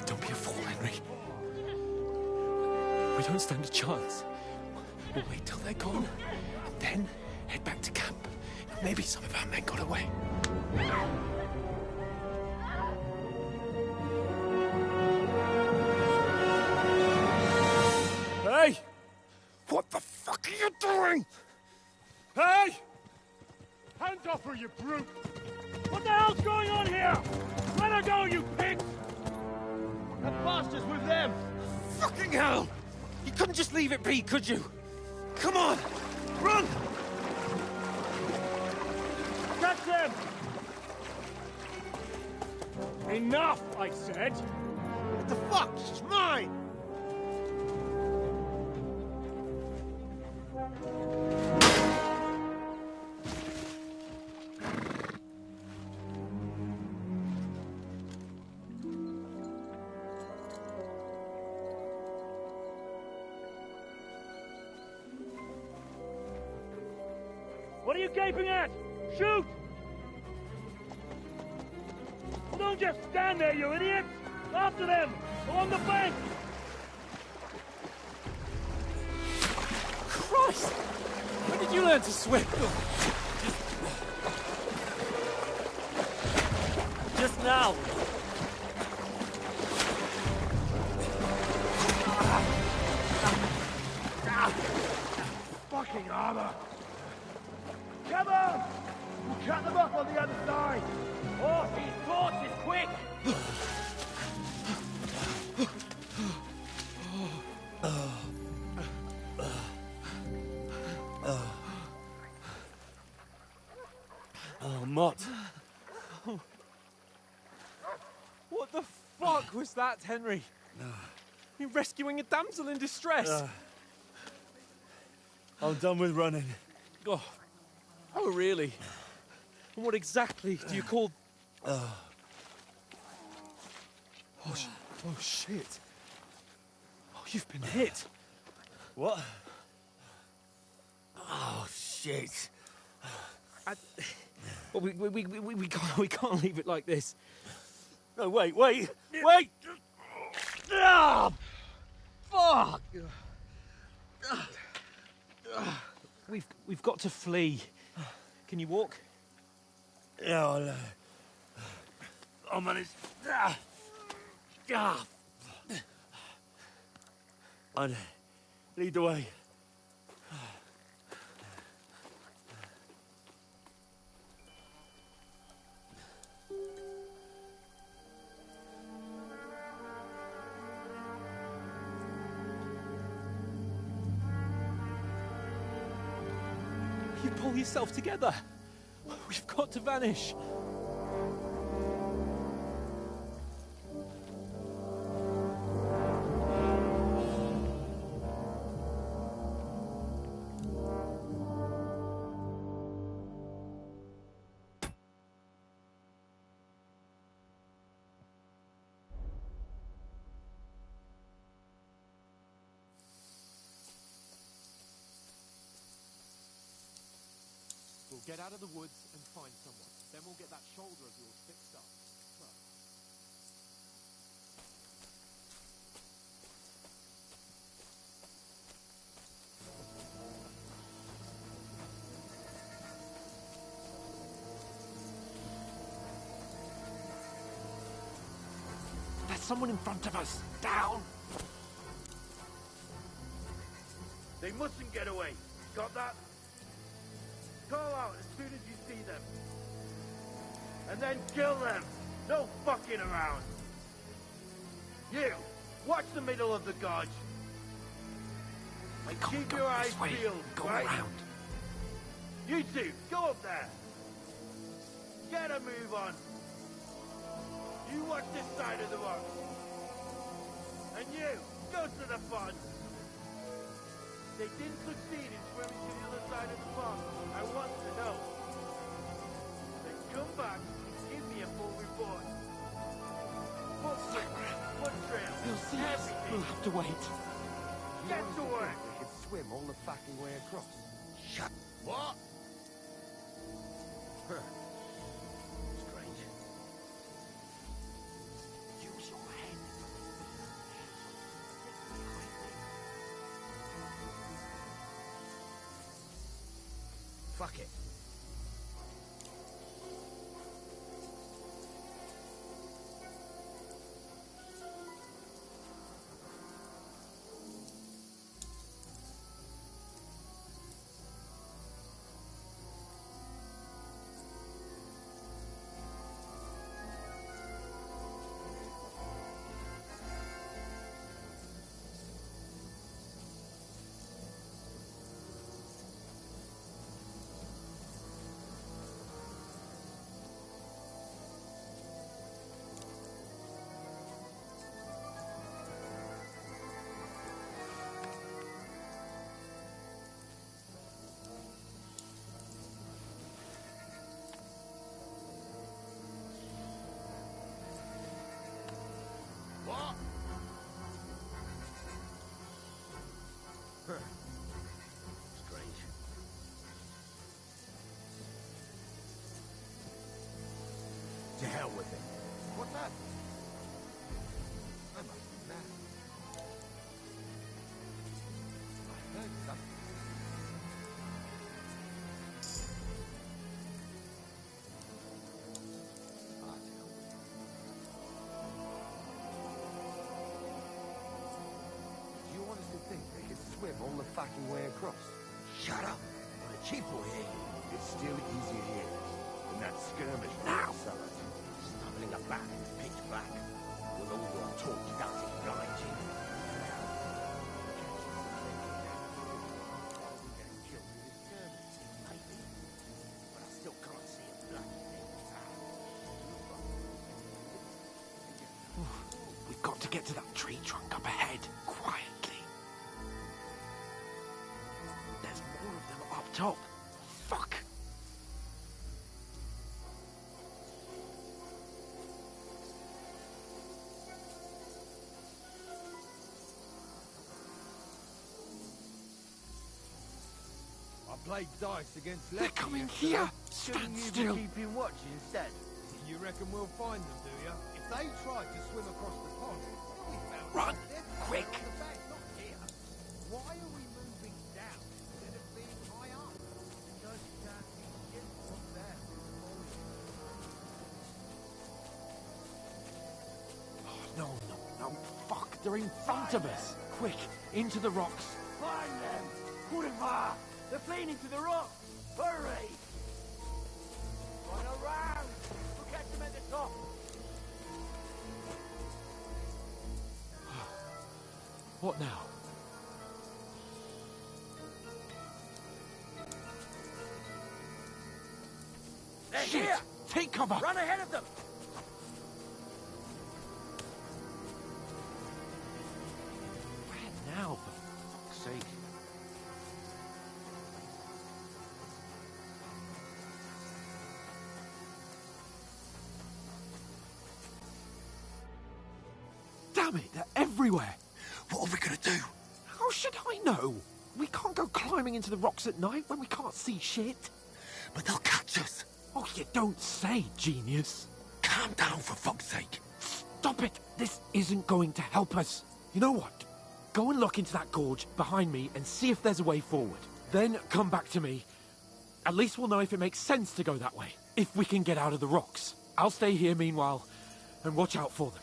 Don't be a fool, Henry. We don't stand a chance. We'll wait till they're gone, and then head back to camp. Maybe some of our men got away. Hey! What the fuck are you doing? Hey! Hands off her, you brute! What the hell's going on here? Let her go, you pigs! That bastard's with them! Fucking hell! You couldn't just leave it be, could you? Come on! Run! Catch them! Enough, I said! What the fuck? She's mine! What are you gaping at? Shoot! Well, don't just stand there, you idiots! After them! Along the bank! Christ! When did you learn to swim? Just now! Fucking armor! Come on! We'll cut them off on the other side! Oh, these torches, quick! Oh, Mott. What the fuck was that, Henry? You're rescuing a damsel in distress. I'm done with running. Oh, really? And what exactly do you call... Oh, shit. Oh, you've been hit. What? Oh, shit. Well, we can't leave it like this. No, wait! Wait! Ah, fuck! We've got to flee. Can you walk? Yeah, I'll manage. I'd lead the way. You pull yourself together. We've got to vanish. We'll get out of the woods and find someone. Then we'll get that shoulder of yours fixed up. someone in front of us. Down! They mustn't get away. Got that? Call out as soon as you see them. And then kill them. No fucking around. You, watch the middle of the gorge. And keep your eyes peeled, right? Around. You two, go up there. Get a move on. You watch this side of the rock. And you, go to the pond. They didn't succeed in swimming to the other side of the pond. I want to know. Then come back and give me a full report. Foot trail. You'll see us. We'll have to wait. Get to work. They could swim all the fucking way across. Shut. What? Huh. Strange. Use your head. Fuck it. What? Huh. Strange. To hell with it. What's that? I must be mad. I heard something. You honestly think they could swim all the fucking way across? Shut up. On a cheap boy, eh? It's still easier here than that skirmish now. Stumbling about in the pitch black. With all your talk nothing right. Getting killed in this skirmish. Maybe. But I still can't see a bloody thing. We've got to get to that tree trunk up ahead, quietly. There's more of them up top. Fuck! I played dice against They're Lefty coming yesterday. here! Shouldn't Stand you still! be keeping watch instead? You reckon we'll find them, do you? If they tried to swim across the pond, we found Run! them dead Quick! on the bank, not here. Why are we moving down instead of being high up? Because we get up there. Oh, no. Fuck, they're in front of us. Quick, into the rocks. Find them! Hurrah! They're fleeing into the rock! Hurry! Run around! We'll catch them at the top! What now? They're Shit! here! Take cover! Run ahead of them! Where now, for fuck's sake? Damn it, they're everywhere! What are we gonna do? How should I know? We can't go climbing into the rocks at night when we can't see shit. But they'll catch us! Oh, you don't say, genius. Calm down, for fuck's sake! Stop it! This isn't going to help us. You know what? Go and look into that gorge behind me and see if there's a way forward. Then come back to me. At least we'll know if it makes sense to go that way. If we can get out of the rocks. I'll stay here meanwhile and watch out for them.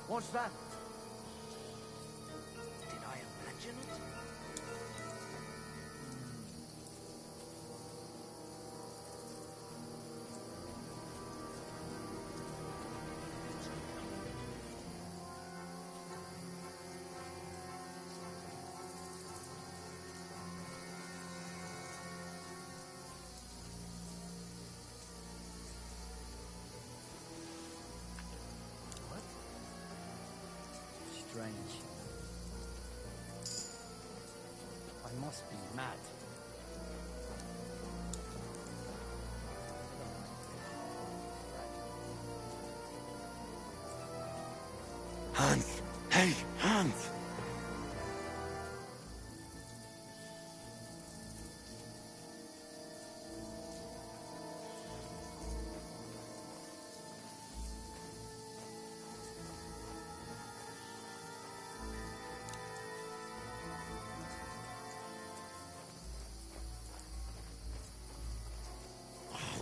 What's that? Did I imagine it? Strange. I must be mad. Hans! Hey, Hans!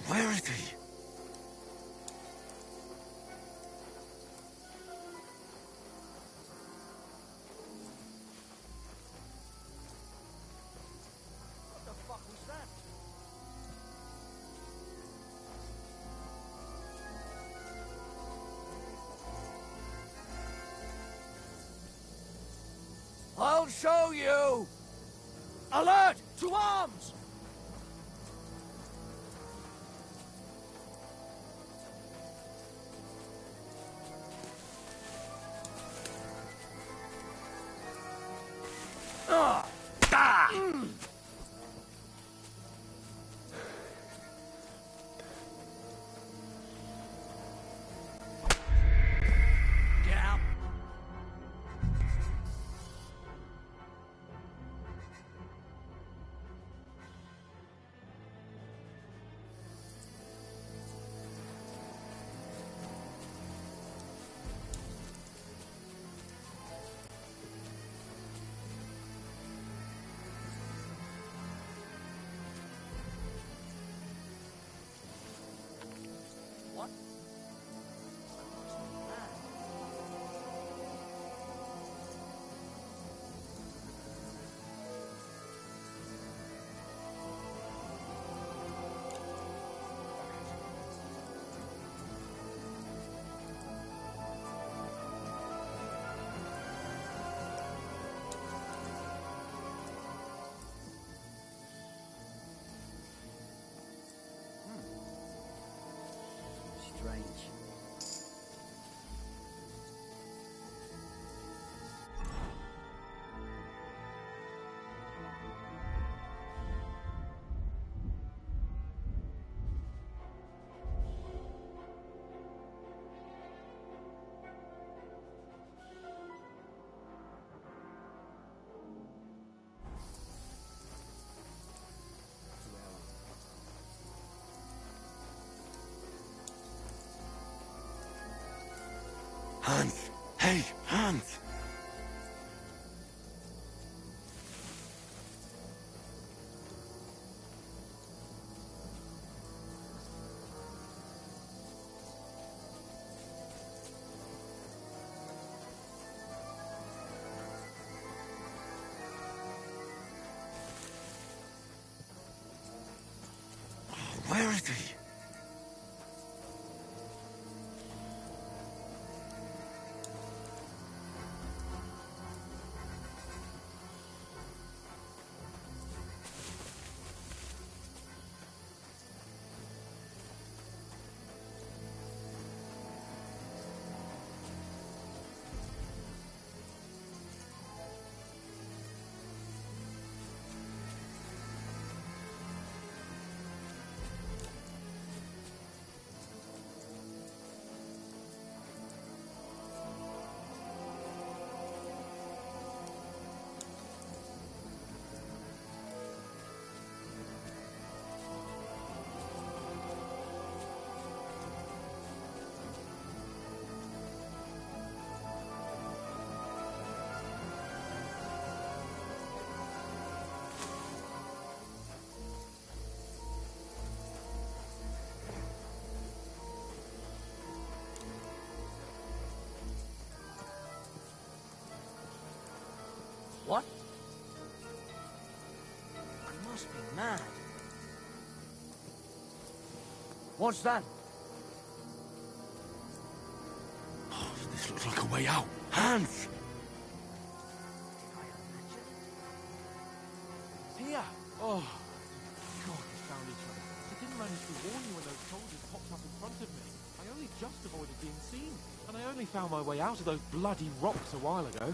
Where is he? What the fuck was that? I'll show you! Alert! To arms! Get out! What? Strange. Hans! Hey, Hans! Where is he? What? You must be mad. What's that? Oh, this looks like a way out. Hans! Here! Oh, God, we found each other. I didn't manage to warn you when those soldiers popped up in front of me. I only just avoided being seen, and I only found my way out of those bloody rocks a while ago.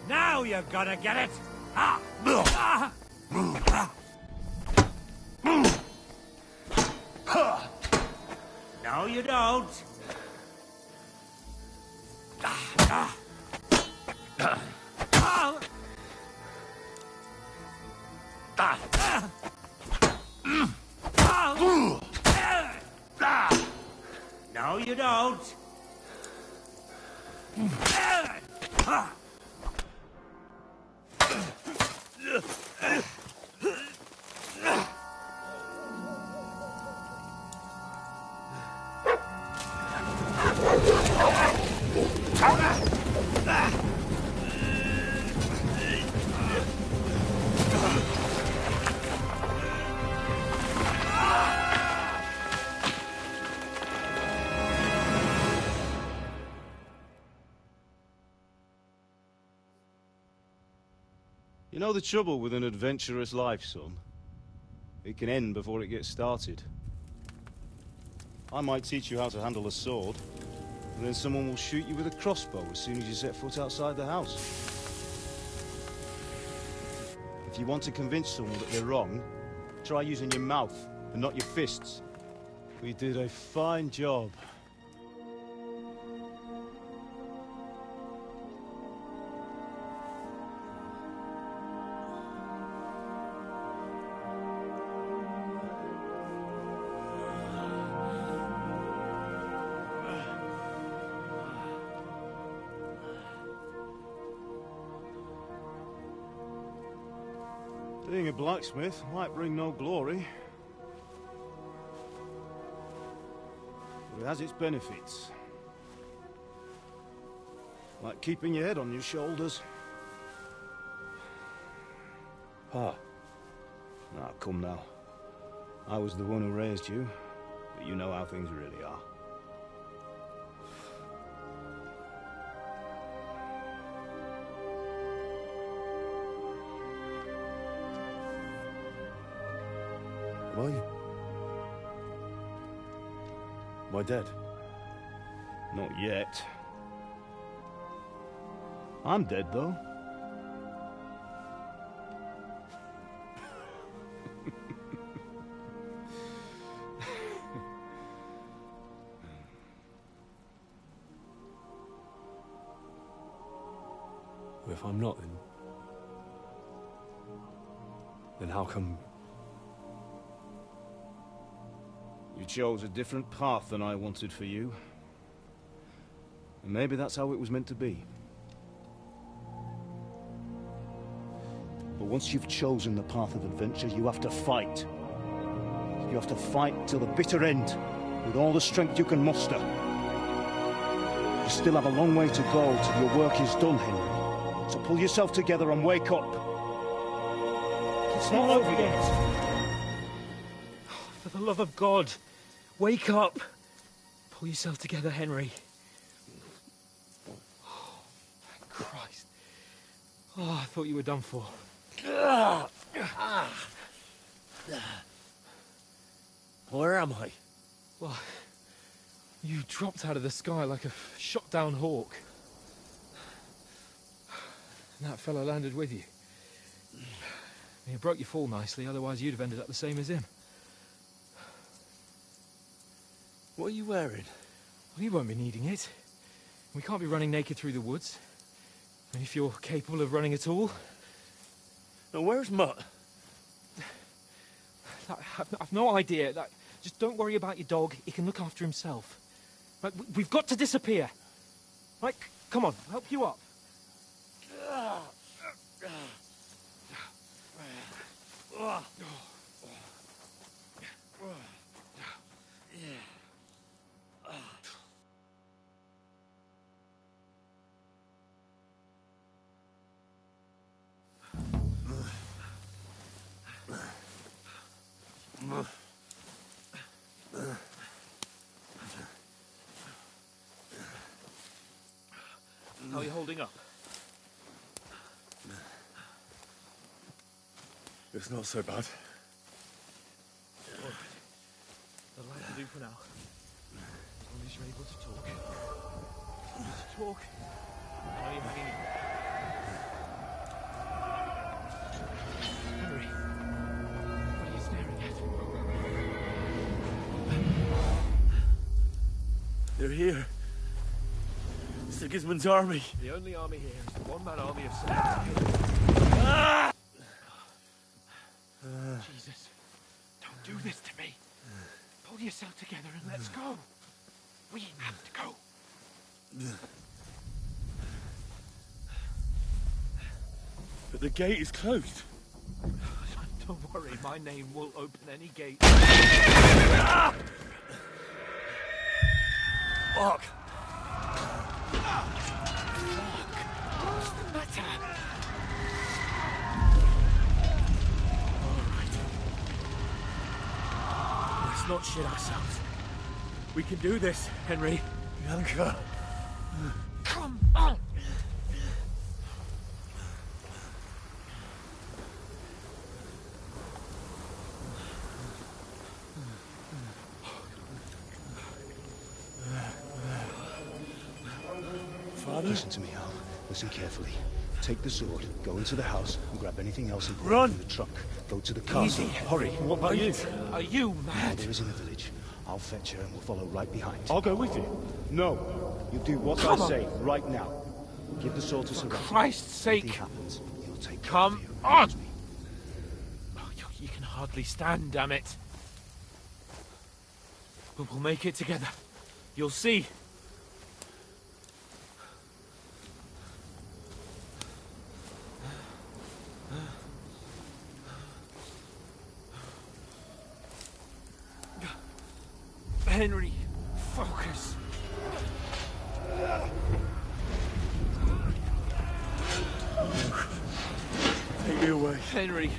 Now you're gonna get it! Ah! Ah! No, you don't. No, you don't. You know the trouble with an adventurous life, son? It can end before it gets started. I might teach you how to handle a sword, and then someone will shoot you with a crossbow as soon as you set foot outside the house. If you want to convince someone that they're wrong, try using your mouth and not your fists. We did a fine job. Being a blacksmith might bring no glory, but it has its benefits. Like keeping your head on your shoulders. Pa. Ah, come now. I was the one who raised you, but you know how things really are. Am I dead? Not yet. I'm dead, though. If I'm not, then how come... You chose a different path than I wanted for you. And maybe that's how it was meant to be. But once you've chosen the path of adventure, you have to fight. You have to fight till the bitter end, with all the strength you can muster. You still have a long way to go till your work is done, Henry. So pull yourself together and wake up. It's not over yet. For the love of God, wake up. Pull yourself together, Henry. Oh, thank Christ. Oh, I thought you were done for. Where am I? Well, you dropped out of the sky like a shot-down hawk. And that fellow landed with you. You broke your fall nicely, otherwise you'd have ended up the same as him. What are you wearing? Well, you won't be needing it. We can't be running naked through the woods. And if you're capable of running at all... Now, where's Mutt? I've no idea. Just don't worry about your dog. He can look after himself. Right, we've got to disappear. Right, come on, I'll help you up. How are you holding up? It's not so bad. All right. That'll have to do for now. As long as you're able to talk. Just talk. I know you're hanging in there. Henry, what are you staring at? They're here. Sigismund's army. The only army here is the one-man army of Satan. Jesus, don't do this to me. Pull yourself together and let's go. We have to go. But the gate is closed. Don't worry, my name will open any gate. Fuck. What's the matter? Let's not shit ourselves. We can do this, Henry. Bianca. Come on! Father? Listen to me, Al. Listen carefully. Take the sword, go into the house, and grab anything else important Run! from the trunk. Go to the castle. Easy. Hurry. What about you? Are you mad? Mother is in the village. I'll fetch her and we'll follow right behind. I'll go with you. No. You do what Come I on. say right now. Give the sword to For Sir. Christ's sake! Anything happens, you'll take care Come of you. on! Oh, you can hardly stand, damn it. But we'll make it together. You'll see. Henry, focus. Take me away. Henry,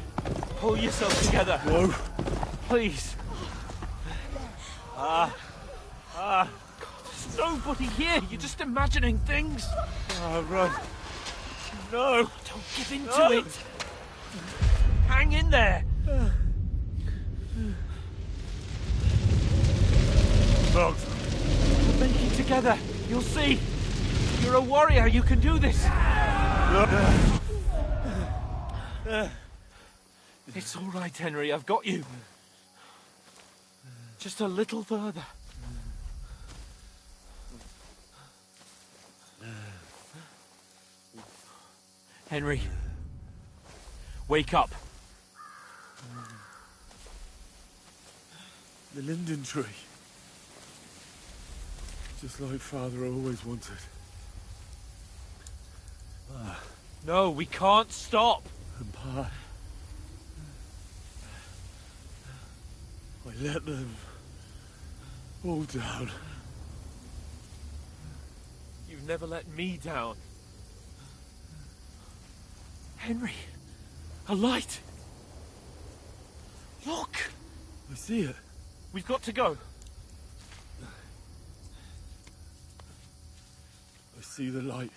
pull yourself together. No. Please. There's nobody here. You're just imagining things. Run. No. Don't give in to it. Hang in there. No. We'll make it together. You'll see. You're a warrior. You can do this. It's all right, Henry. I've got you. Just a little further. Henry, wake up. The linden tree. Just like Father always wanted. No, we can't stop. And Pa. I let them all down. You've never let me down. Henry, a light. Look. I see it. We've got to go. I see the light.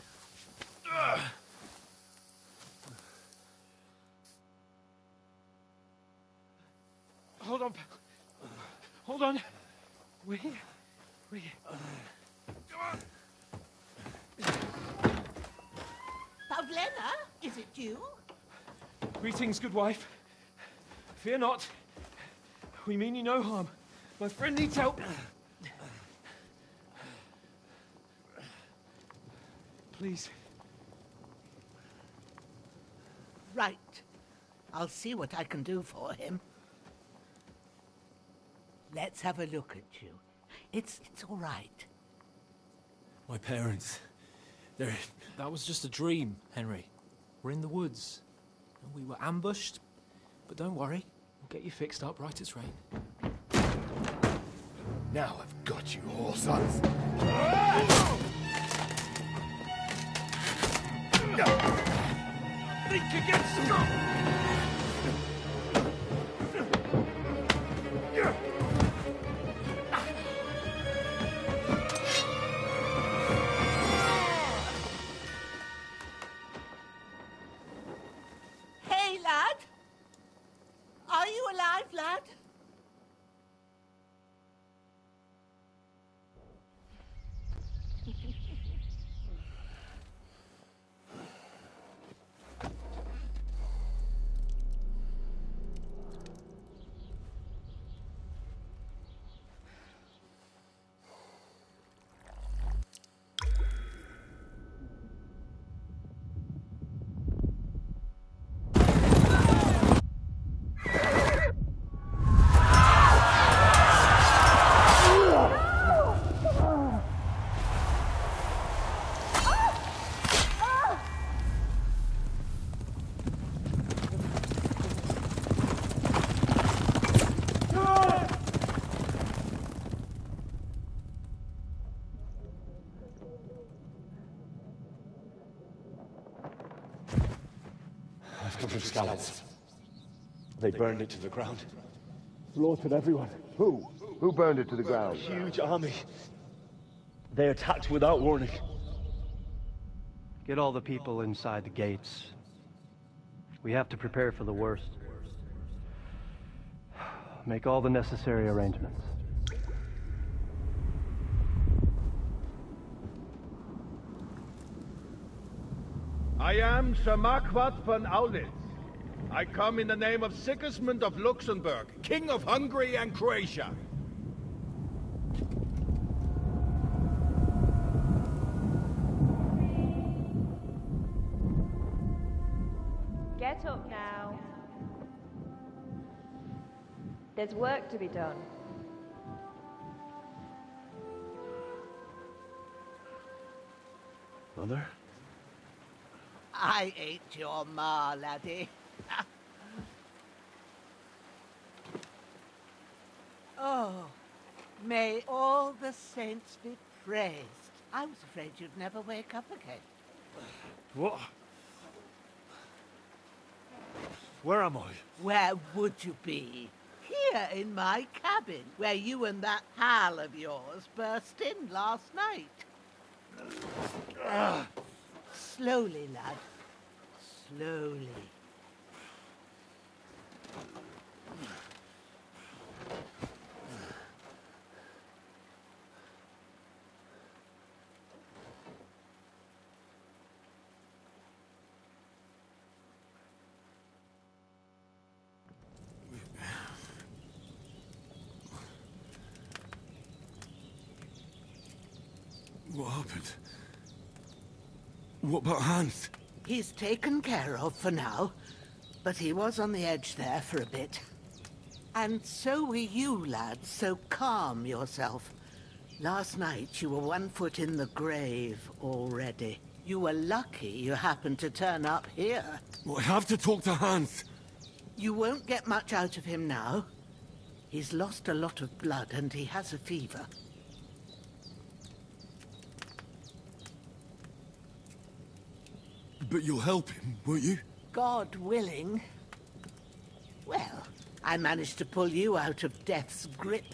Hold on. Hold on. We're here. We're here. Pavlena, is it you? Greetings, good wife. Fear not. We mean you no harm. My friend needs help. Please. Right. I'll see what I can do for him. Let's have a look at you. It's all right. My parents, they're... That was just a dream, Henry. We're in the woods. We were ambushed, but don't worry. We'll get you fixed up right as rain. Now I've got you, whore sons. Think against Scott! Hey, lad! Are you alive, lad? Come from Scallops. They burned it to the ground. Slaughtered everyone. Who? Who burned it to the ground? Huge army. They attacked without warning. Get all the people inside the gates. We have to prepare for the worst. Make all the necessary arrangements. I am Sir Marquardt von Aulitz. I come in the name of Sigismund of Luxembourg, King of Hungary and Croatia. Get up now. There's work to be done. Mother? I ain't your ma, laddie. Oh, may all the saints be praised. I was afraid you'd never wake up again. What? Where am I? Where would you be? Here in my cabin, where you and that pal of yours burst in last night. Slowly, lad. Slowly. What happened? What about Hans? He's taken care of for now, but he was on the edge there for a bit. And so were you, lad, so calm yourself. Last night you were 1 foot in the grave already. You were lucky you happened to turn up here. Well, I have to talk to Hans. You won't get much out of him now. He's lost a lot of blood and he has a fever. But you'll help him, won't you? God willing. Well, I managed to pull you out of death's grip,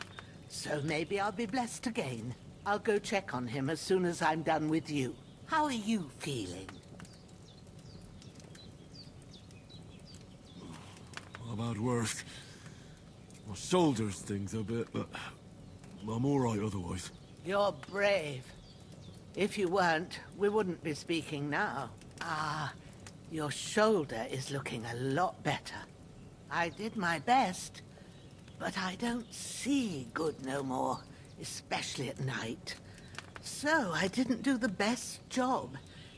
so maybe I'll be blessed again. I'll go check on him as soon as I'm done with you. How are you feeling? I've had worse. My shoulders stings a bit, but I'm all right otherwise. You're brave. If you weren't, we wouldn't be speaking now. Ah, your shoulder is looking a lot better. I did my best, but I don't see good no more, especially at night. So I didn't do the best job.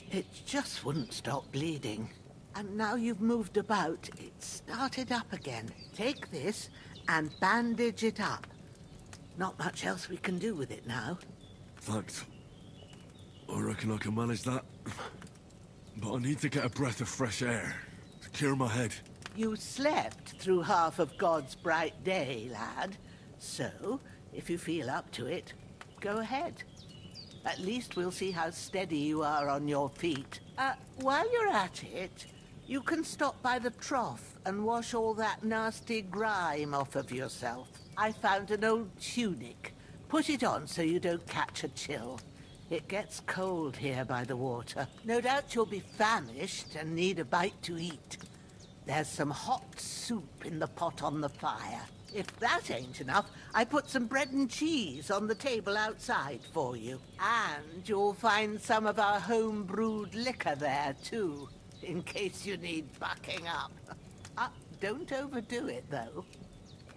It just wouldn't stop bleeding. And now you've moved about, it started up again. Take this and bandage it up. Not much else we can do with it now. Thanks. I reckon I can manage that. but I need to get a breath of fresh air to clear my head. You slept through half of God's bright day, lad. So, if you feel up to it, go ahead. At least we'll see how steady you are on your feet. While you're at it, you can stop by the trough and wash all that nasty grime off of yourself. I found an old tunic. Put it on so you don't catch a chill. It gets cold here by the water. No doubt you'll be famished and need a bite to eat. There's some hot soup in the pot on the fire. If that ain't enough, I put some bread and cheese on the table outside for you. And you'll find some of our home-brewed liquor there, too, in case you need bucking up. Don't overdo it, though.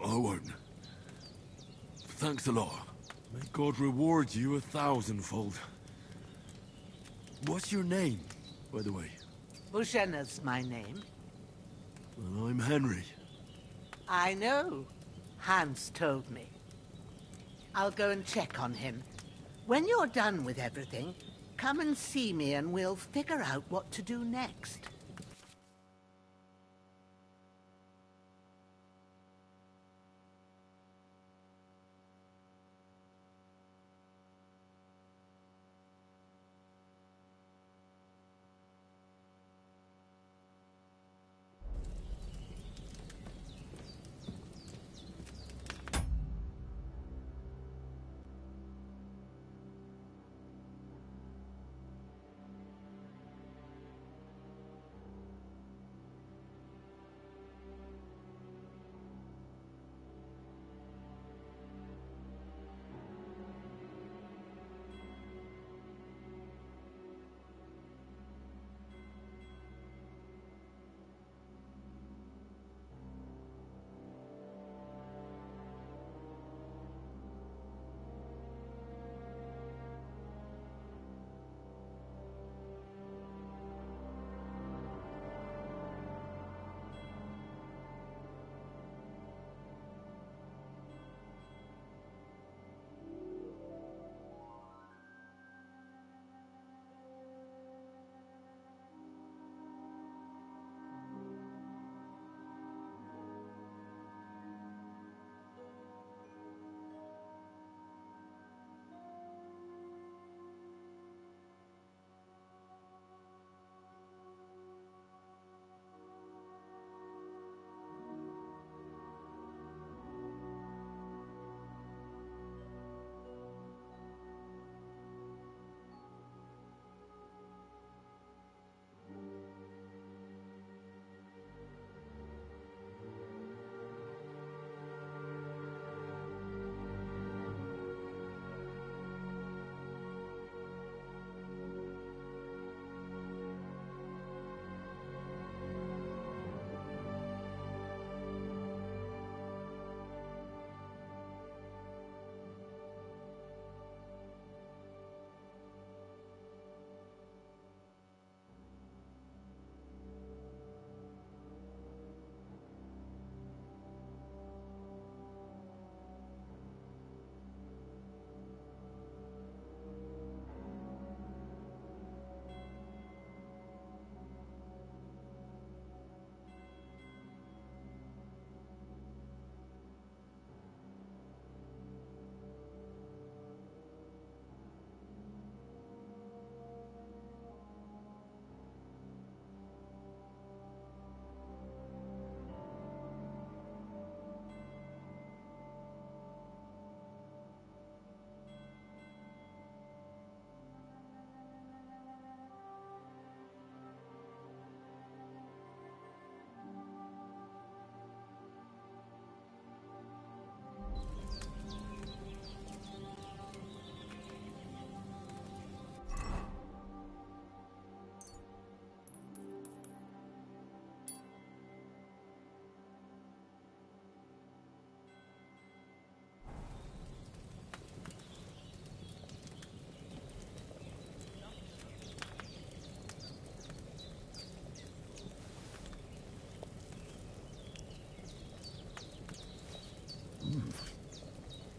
I won't. Thanks a lot. May God reward you 1,000-fold. What's your name, by the way? Bushenna's my name. Well, I'm Henry. I know. Hans told me. I'll go and check on him. When you're done with everything, come and see me and we'll figure out what to do next.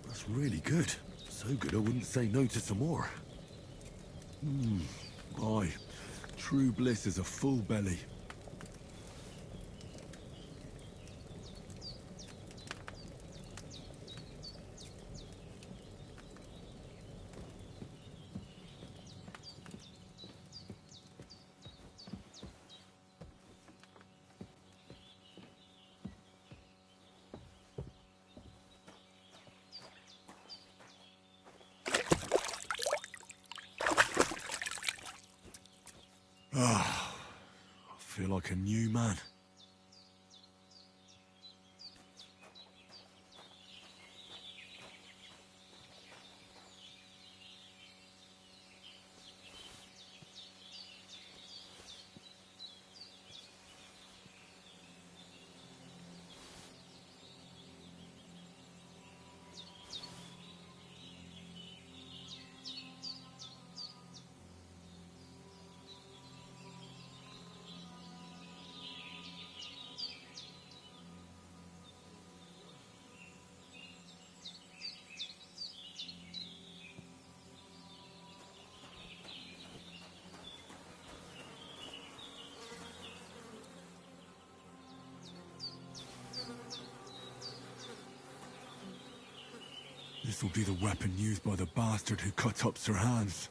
That's really good. So good I wouldn't say no to some more. Aye, True bliss is a full belly. Ah, I feel like a new man. This will be the weapon used by the bastard who cut up Sir Hans.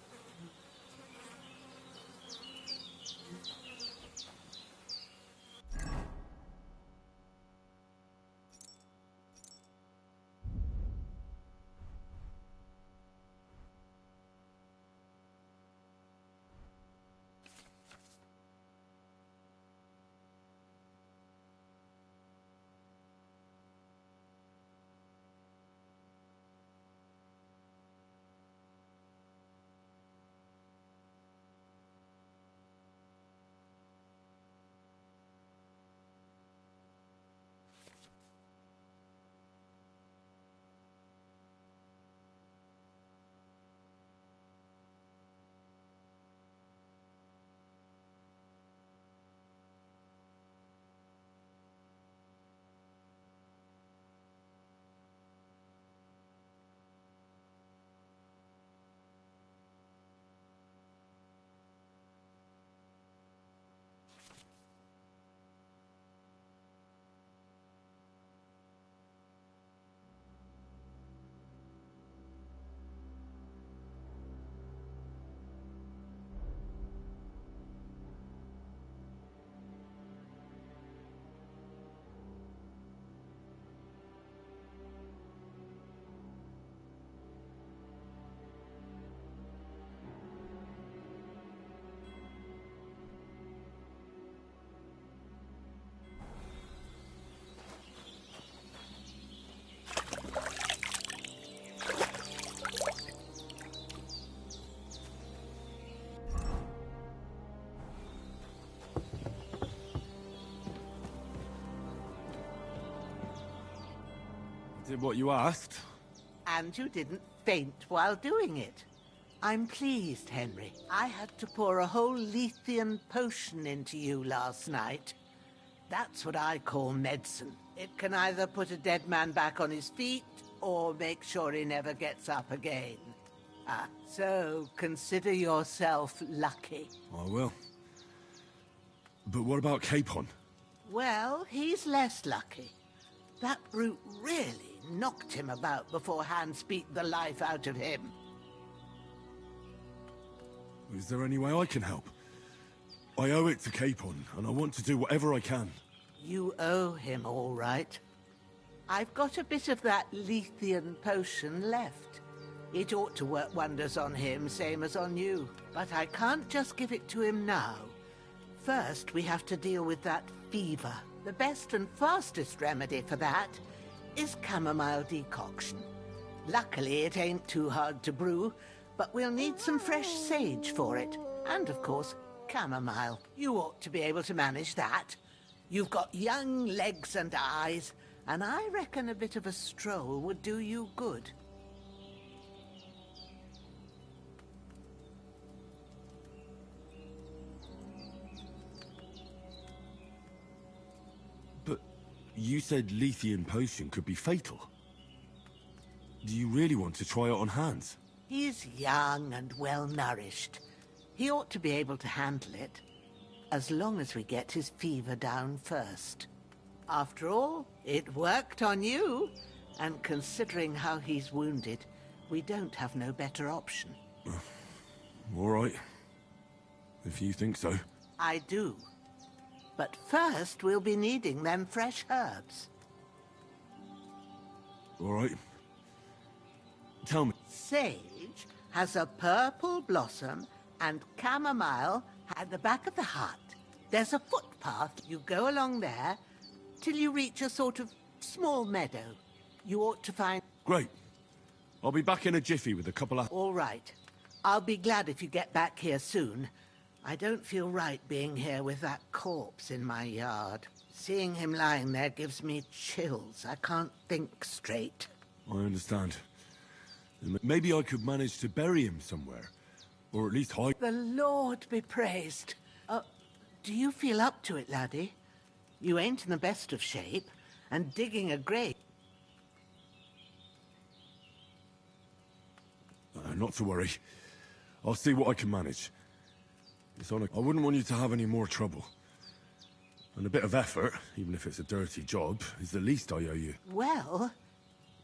Did what you asked. And you didn't faint while doing it. I'm pleased, Henry. I had to pour a whole Lethean potion into you last night. That's what I call medicine. It can either put a dead man back on his feet, or make sure he never gets up again. So consider yourself lucky. I will. But what about Capon? Well, he's less lucky. That brute really knocked him about before Hans beat the life out of him. Is there any way I can help? I owe it to Capon, and I want to do whatever I can. You owe him, all right. I've got a bit of that Lethean potion left. It ought to work wonders on him, same as on you. But I can't just give it to him now. First, we have to deal with that fever. The best and fastest remedy for that is chamomile decoction. Luckily, it ain't too hard to brew, but we'll need some fresh sage for it. And, of course, chamomile. You ought to be able to manage that. You've got young legs and eyes, and I reckon a bit of a stroll would do you good. You said Lethean potion could be fatal. Do you really want to try it on Hans? He's young and well-nourished. He ought to be able to handle it, as long as we get his fever down first. After all, it worked on you, and considering how he's wounded, we don't have no better option. All right. If you think so. I do. But first, we'll be needing them fresh herbs. All right. Tell me. Sage has a purple blossom and chamomile at the back of the hut. There's a footpath. You go along there till you reach a sort of small meadow. You ought to find... Great. I'll be back in a jiffy with a couple of... All right. I'll be glad if you get back here soon. I don't feel right being here with that corpse in my yard. Seeing him lying there gives me chills. I can't think straight. I understand. Maybe I could manage to bury him somewhere. Or at least hide... The Lord be praised. Do you feel up to it, laddie? You ain't in the best of shape, and digging a grave... Not to worry. I'll see what I can manage. I wouldn't want you to have any more trouble. And a bit of effort, even if it's a dirty job, is the least I owe you. Well,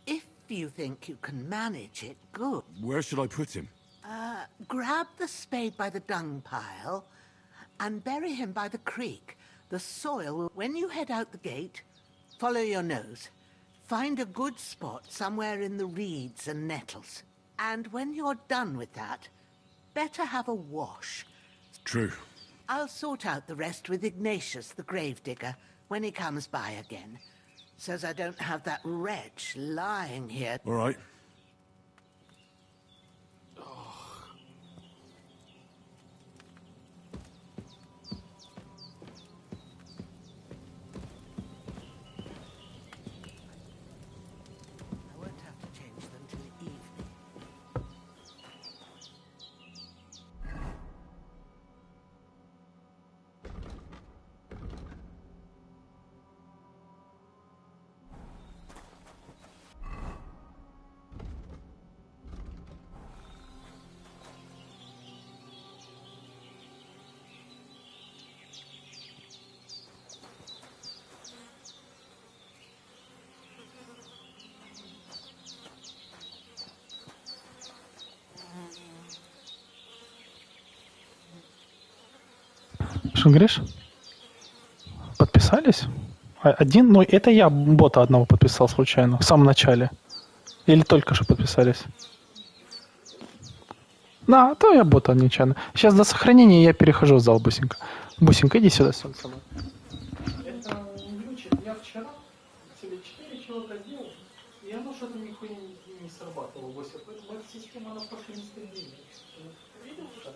if you think you can manage it, good. Where should I put him? Grab the spade by the dung pile and bury him by the creek. The soil, when you head out the gate, follow your nose. Find a good spot somewhere in the reeds and nettles. And when you're done with that, better have a wash. True. I'll sort out the rest with Ignatius, the gravedigger, when he comes by again. Says I don't have that wretch lying here. All right. Что говоришь? Подписались? Один, ну это я бота одного подписал случайно, в самом начале. Или только что подписались? Да, то я бота нечаянно. Сейчас до сохранения я перехожу в зал, Бусинка. Бусинка, иди сюда. Это глючит. Я вчера себе 4 человека делал, и оно что-то нихуя не срабатывало. Поэтому эта система, она просто нестабильна. Видел, что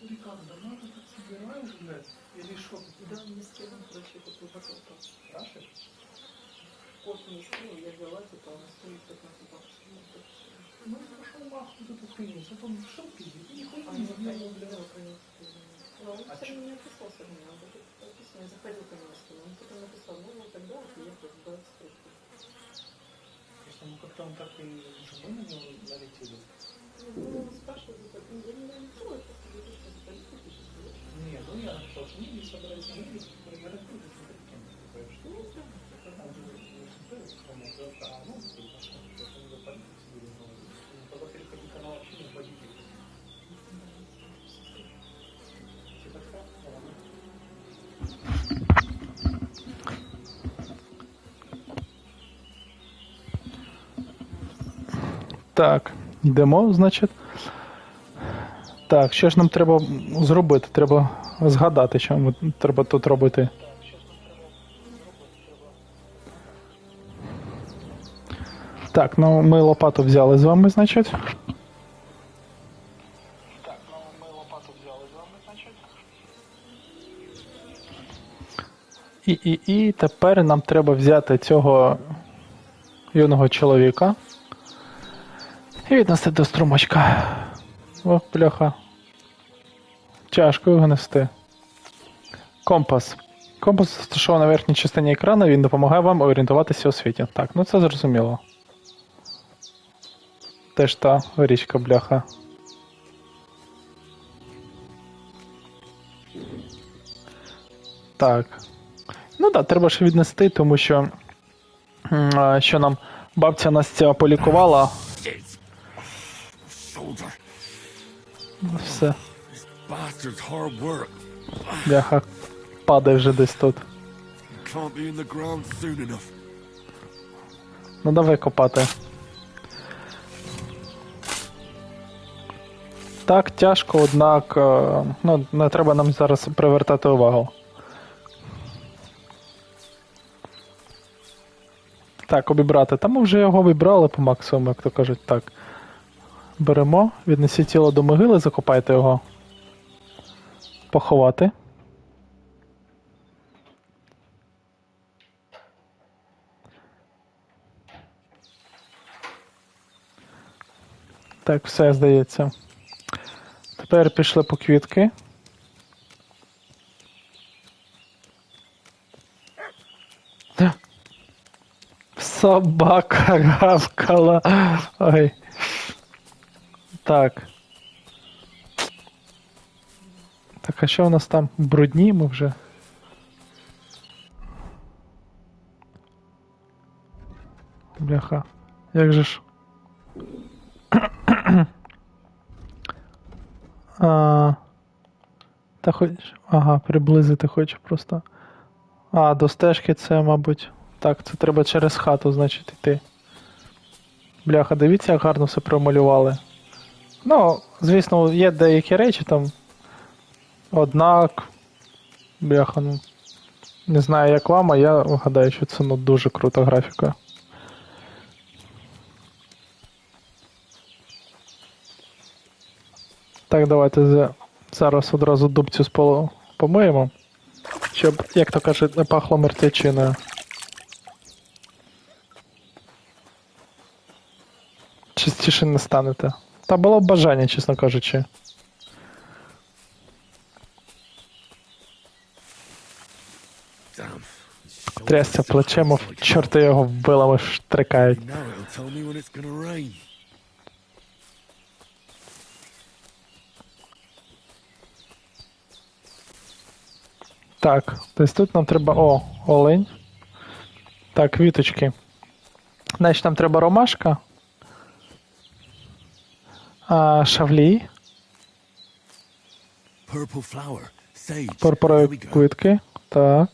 или как, дома ты тут собираешь, блядь, или что, ты туда не стену, короче, это ты хотел спрашивать? Кот не стену, я взяла, типа, она стоит 15 баксов. Ну, это пошел маху, тут эту хуйню, зато он шел пиздить, и нихуя не сделал, блядь, ну, он все равно не написал, все равно, он написано, я заходил, конечно, он потом написал, ну, тогда приехал в 23. Просто, ну, как-то он так и уже мы на него налетели. Ну, спрашивают, я не налетел, это нет, ну я тоже не вижу, собрались люди, которые разбудят с таким. Что это? Это там же кому то ну, это не полиции, но тогда переходи канал вообще не вводите. Так, йдемо, значить. Так, що ж нам треба зробити? Треба згадати, що треба тут робити. Так, ну ми лопату взяли з вами, значить. Так, ну ми лопату взяли з вами, значить. І тепер нам треба взяти цього юного чоловіка і віднести до струмочка. О, бляха. Тяжко його нести. Компас. Компас розташований на верхній частині екрану, він допомагає вам орієнтуватися у світі. Так, ну це зрозуміло. Теж та річка, бляха. Так. Ну так, треба ж віднести, тому що... що нам бабця Настя полікувала. Все. Бляха, падає вже десь тут. Ну давай копати. Так, тяжко, однак, ну, не треба нам зараз привертати увагу. Так, обібрати. Та ми вже його вибрали по максимуму, як то кажуть. Так. Беремо, віднесіть тіло до могили, закопайте його. Поховати. Так, все, здається. Тепер пішли по квітки. Собака гавкала. Ой. Так. Так, а що у нас там? Брудні ми вже? Бляха. Як же ж? Та хоч... Ага, приблизити хочу просто. А, до стежки це, мабуть... Так, це треба через хату, значить, йти. Бляха, дивіться, як гарно все промалювали. Ну, звісно, є деякі речі там. Однак... Бляха, ну... Не знаю, як вам, а я гадаю, що це, ну, дуже крута графіка. Так, давайте зараз одразу дубцю з полу помиємо. Щоб, як то кажуть, не пахло мертвечиною. Чистіше не станете. Та було б бажання, чесно кажучи. Трясся плечем, мов чорти його вилами штрикають. Так, десь тут нам треба... О, олень. Так, квіточки. Значить, нам треба ромашка. Шавлій. Пурпурові квітки. Так.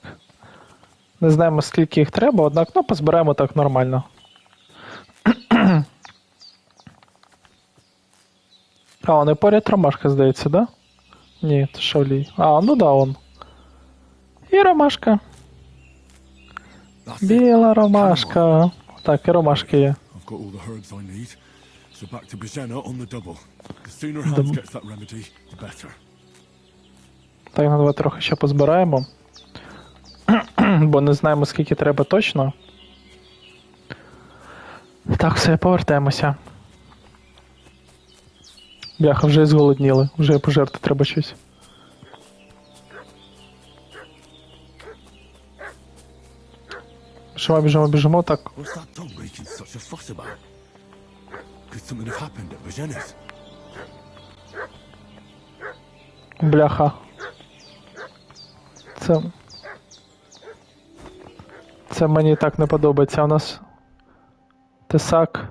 Не знаємо, скільки їх треба, однак, ну, позбираємо так нормально. А, вони поряд ромашка, здається, да? Ні, це шавлій. А, ну да, он. І ромашка. Біла ромашка. Так, і ромашки є. Так, ну давай трохи ще позбираємо. Бо не знаємо, скільки треба точно. Так, все, повертаємося. Бляха, вже зголодніли. Вже пожерти треба щось. Біжимо, так. Бляха. Це мені так не подобається. У нас тесак.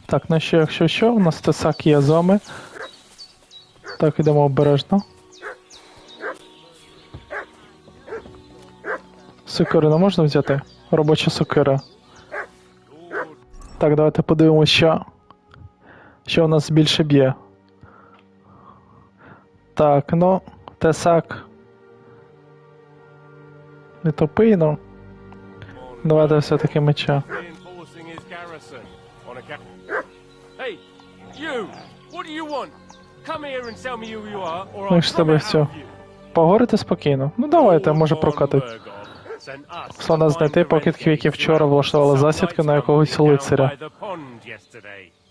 Так, ну ще, якщо що, у нас тесак є зоми. Так, йдемо обережно. Сокиру не можна взяти? Робоча сокира. Так, давайте подивимося, що у нас більше б'є. Так, ну, тесак. Не топий, ну. Давайте все-таки меча. Ми ж з тобою все. Поговорити спокійно. Ну давайте, може прокатить. Слона знайти покидьків, які вчора влаштували засідки на якогось лицаря.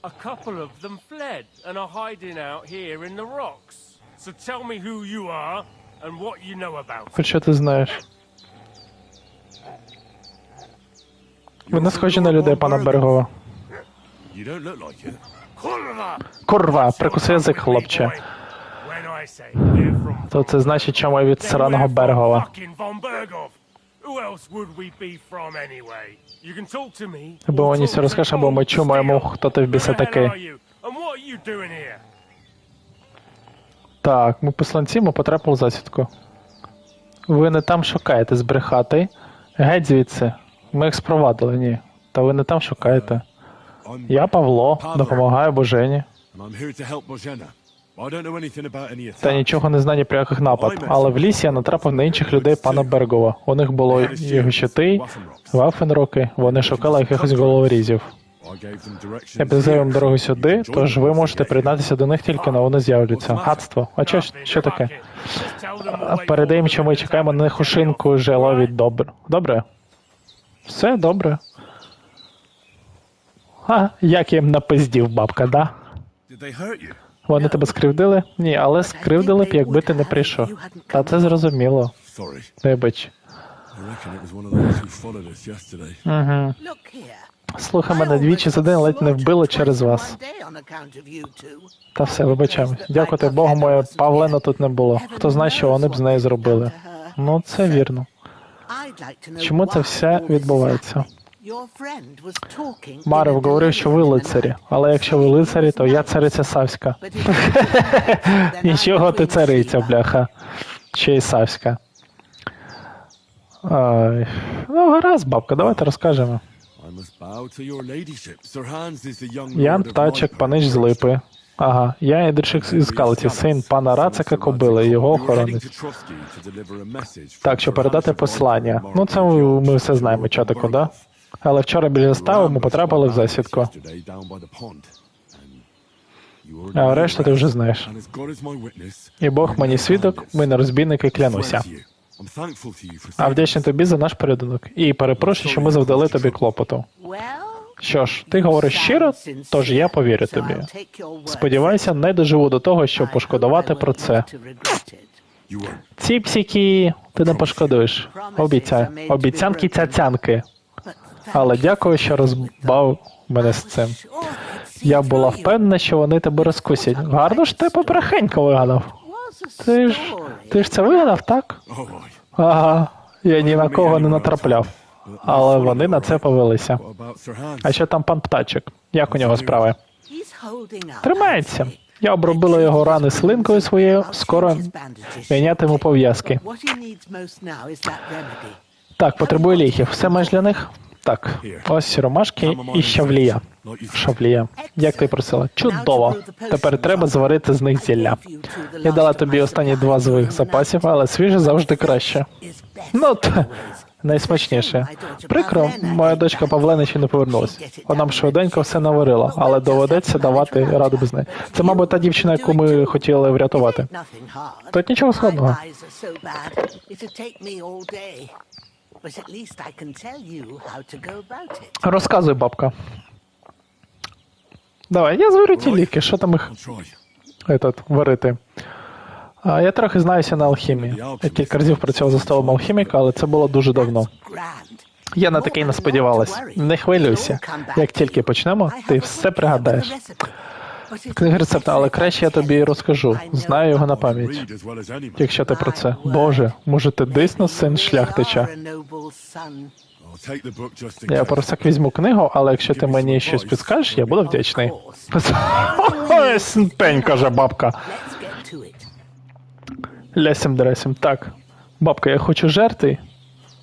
A couple of them fled and are hiding out here in the rocks. So tell me who you are and what you know about. Хоч що ти знаєш? Ви не схожі на людей, пана Бергова. You don't look like it. Курва, прикуси язик, хлопче. When I say we're from То це значить, що ми від сраного Бергова. fucking von Berghoff. Who else would we be from anyway? You can talk to me. Або мені все розкажеш, або ми чумаємо, хто ти в біса такий. And what are you doing here? Так, ми посланці, ми потрапили в засідку. Ви не там шукаєте збрехати. Геть звідси. Ми їх спровадили, ні. Та ви не там шукаєте. Я Павло, допомагаю Божені. Та нічого не знаю ні про яких напад. Але в лісі я натрапив на інших людей пана Бергова. У них було його щити, вафенроки, вони шукали якихось головорізів. Я підказав їм дорогу сюди, тож ви можете приєднатися до них тільки, но вони з'являться. Гадство. А що таке? Передай їм, що ми чекаємо на них у шинку желові. Добре? Все добре. Як я їм напиздів, бабка, да? Вони тебе скривдили? Ні, але скривдили б, якби ти не прийшов. Та це зрозуміло. Вибач. Угу. Слухай, мене двічі за день ледь не вбили через вас. Та все, вибачаємо. Дякувати Богу, моє Павлена тут не було. Хто знає, що вони б з нею зробили. Ну, це вірно. Чому це все відбувається? Марев говорив, що ви лицарі. Але якщо ви лицарі, то я цариця Савська. Нічого ти цариця, бляха. Ще й Савська. Ну, гаразд, бабка, давайте розкажемо. Ян Птачик, панич з Липи. Ага, я Ідришик із Калиці, син пана Рацика Кобили, його охоронець. Так, що передати послання. Ну, це ми все знаємо, чотику, да? Але вчора біля застави ми потрапили в засідку. А решту ти вже знаєш. І Бог мені свідок, ми не розбійники, клянуся. А вдячний тобі за наш порятунок. І перепрошую, що ми завдали тобі клопоту. Що ж, ти говориш щиро, тож я повірю тобі. Сподіваюся, не доживу до того, щоб пошкодувати про це. Ціпсіки, ти не пошкодуєш. Обіцянки цяцянки. Але дякую, що розбав мене з цим. Я була впевнена, що вони тебе розкусять. Гарно ж ти попрехенько вигадав. Ти ж це вигадав, так? Ага, я ні на кого не натрапляв. Але вони на це повелися. А що там пан Птачик? Як у нього справи? Тримається. Я обробила його рани слинкою своєю, скоро мінятиму пов'язки. Так, потребує ліків. Все маєш для них? Так, ось ромашки і щавлія. Шавлія. Як ти просила? Чудово. Тепер треба зварити з них зілля. Я дала тобі останні 2 з запасів, але свіже завжди краще. Ну, найсмачніше. Прикро, моя дочка Павлена ще не повернулася. Вона б швиденько все наварила, але доведеться давати раду без неї. Це, мабуть, та дівчина, яку ми хотіли врятувати. Тут нічого складного. Розказуй, бабка. Давай, я зварю ті ліки, що там їх варити. Я трохи знаюся на алхімії. Я кілька разів працював за столом алхіміка, але це було дуже давно. Я на такий не сподівалась. Не хвилюйся. Як тільки почнемо, ти все пригадаєш. Книга рецепта, але краще я тобі розкажу. Знаю його на пам'ять. Якщо ти про це. Боже, може ти дійсно син шляхтича? Я про всяк візьму книгу, але якщо ти мені щось підскажеш, я буду вдячний. Ой, пень, каже бабка. Лясім-дресім. Так, бабка, я хочу жерти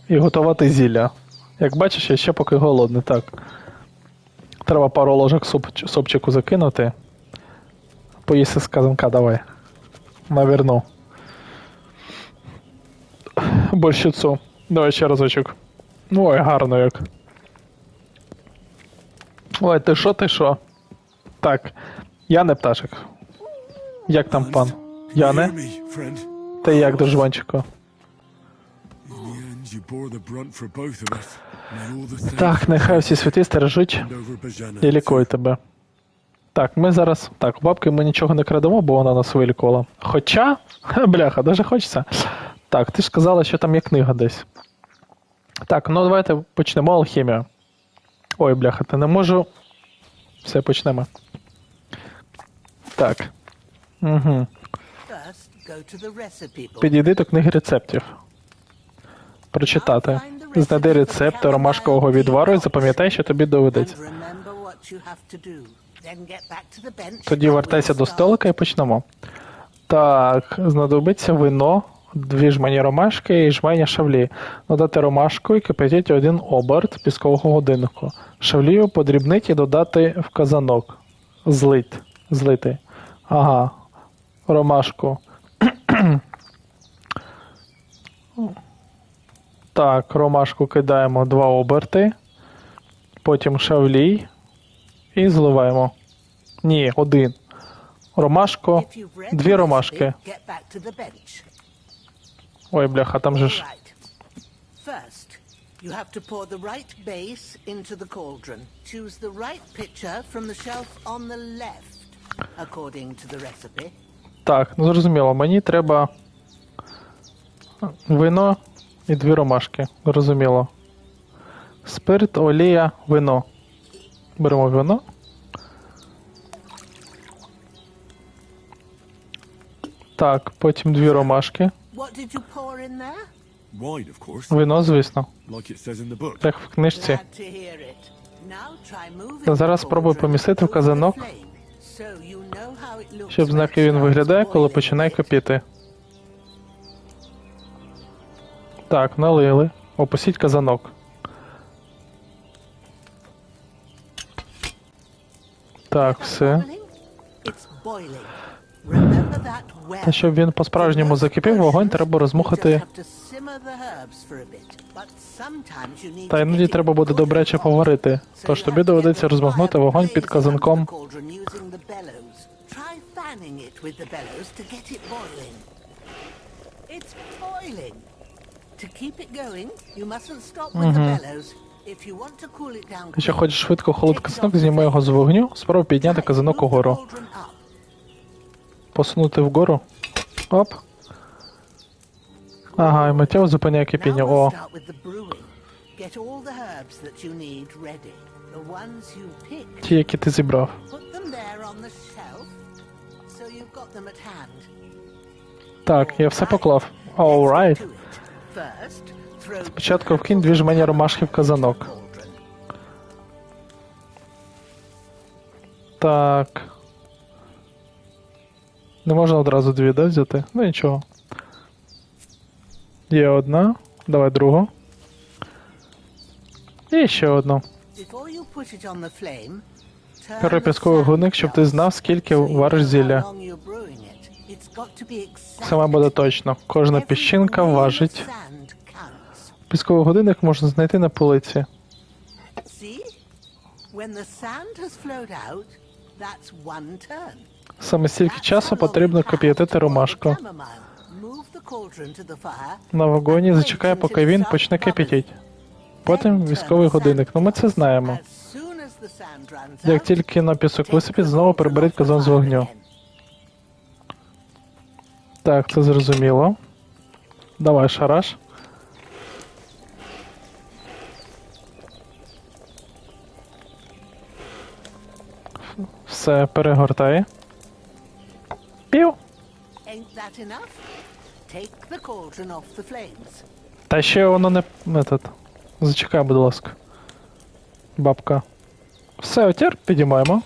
і готувати зілля. Як бачиш, я ще поки голодний, так. Треба пару ложок супчику закинути. Поїсти з казанка, давай. Наверну. Борщицу. Давай ще разочок. Ой, гарно як. Ой, ти що? Так, я не Пташик. Як там пан? Яне? Ти як, дружбанчику? Так, нехай всі святі стережуть і лікують тебе. Так, ми зараз... Так, у бабки ми нічого не крадемо, бо вона нас вилікувала. Хоча... Бляха, дуже хочеться. Так, ти ж сказала, що там є книга десь. Так, ну давайте почнемо алхімію. Ой, бляха, ти не можу... Все, почнемо. Так. Угу. Підійди до книги рецептів. Прочитати. Знайди рецепт ромашкового відвару і запам'ятай, що тобі доведеться. Тоді вертайся до столика і почнемо. Так, знадобиться вино, 2 жмені ромашки і жменя шавлі. Додати ромашку і кипятіть 1 оберт піскового годиннику. Шавлію подрібнить і додати в казанок. Злити. Ага. Ромашку. Так, ромашку кидаємо 2 оберти. Потім шавлій. І зливаємо. Ні, 1. Ромашку. 2 ромашки. Ой, бляха, там же ж... You have to pour the right base into the cauldron. Choose the right pitcher from the shelf on the left, according to the recipe. Так, ну зрозуміло, мені треба вино і 2 ромашки. Зрозуміло. Спирт, олія, вино. Беремо вино. Так, потім 2 ромашки. What did you pour in there? Wine, of course. Вино, звісно. Like it says in the book. Так в книжці. Glad to hear it. Now try moving Та зараз спробую помістити в казанок, so you know how it looks щоб when знати, it як він starts виглядає, коли boiling. починає кипіти. Так, налили. Опустіть казанок. Так, все. It's boiling. Remember that well. Та щоб він по-справжньому закипів, вогонь треба розмухати. Have to simmer the herbs for a bit, but sometimes you need Та to іноді get it треба буде добряче поварити. Тож тобі доведеться розмахнути вогонь під казанком. cauldron using the bellows. Try fanning it with the bellows to get it boiling. It's boiling. To keep it going, you mustn't stop with the bellows. If you want to cool it down Якщо хочеш швидко охолодити казанок, зніми його з вогню, спробуй підняти казанок угору. Посунути вгору. Оп. Ага, і миттєво зупиняє кипіння. О. start with the brewing. Get all the herbs that you need ready. The ones you picked. Ті, які ти зібрав. Put them there on the shelf, so you've got them at hand. Так, я все поклав. Alright. First, throw Спочатку вкинь 2 жмені ромашки в казанок. Так. Не можна одразу 2, да, взяти? Ну нічого. Є 1. Давай другу. І ще 1. before you put it on the flame. Бери пісковий годинник, щоб ти знав, скільки вариш зілля. Це має буде точно. Кожна піщинка важить. Пісковий годинник можна знайти на полиці. Саме стільки часу потрібно кип'ятити ромашку. На вогоні зачекай, поки він почне кипятіти. Потім військовий годинник. Ну ми це знаємо. Як тільки на пісок висипить, знову приберіть казан з вогню. Так, це зрозуміло. Давай, шараш. Все, перегортай. Пів. Та ще воно не... Зачекай, будь ласка. Бабка. Все, отір, підіймаємо.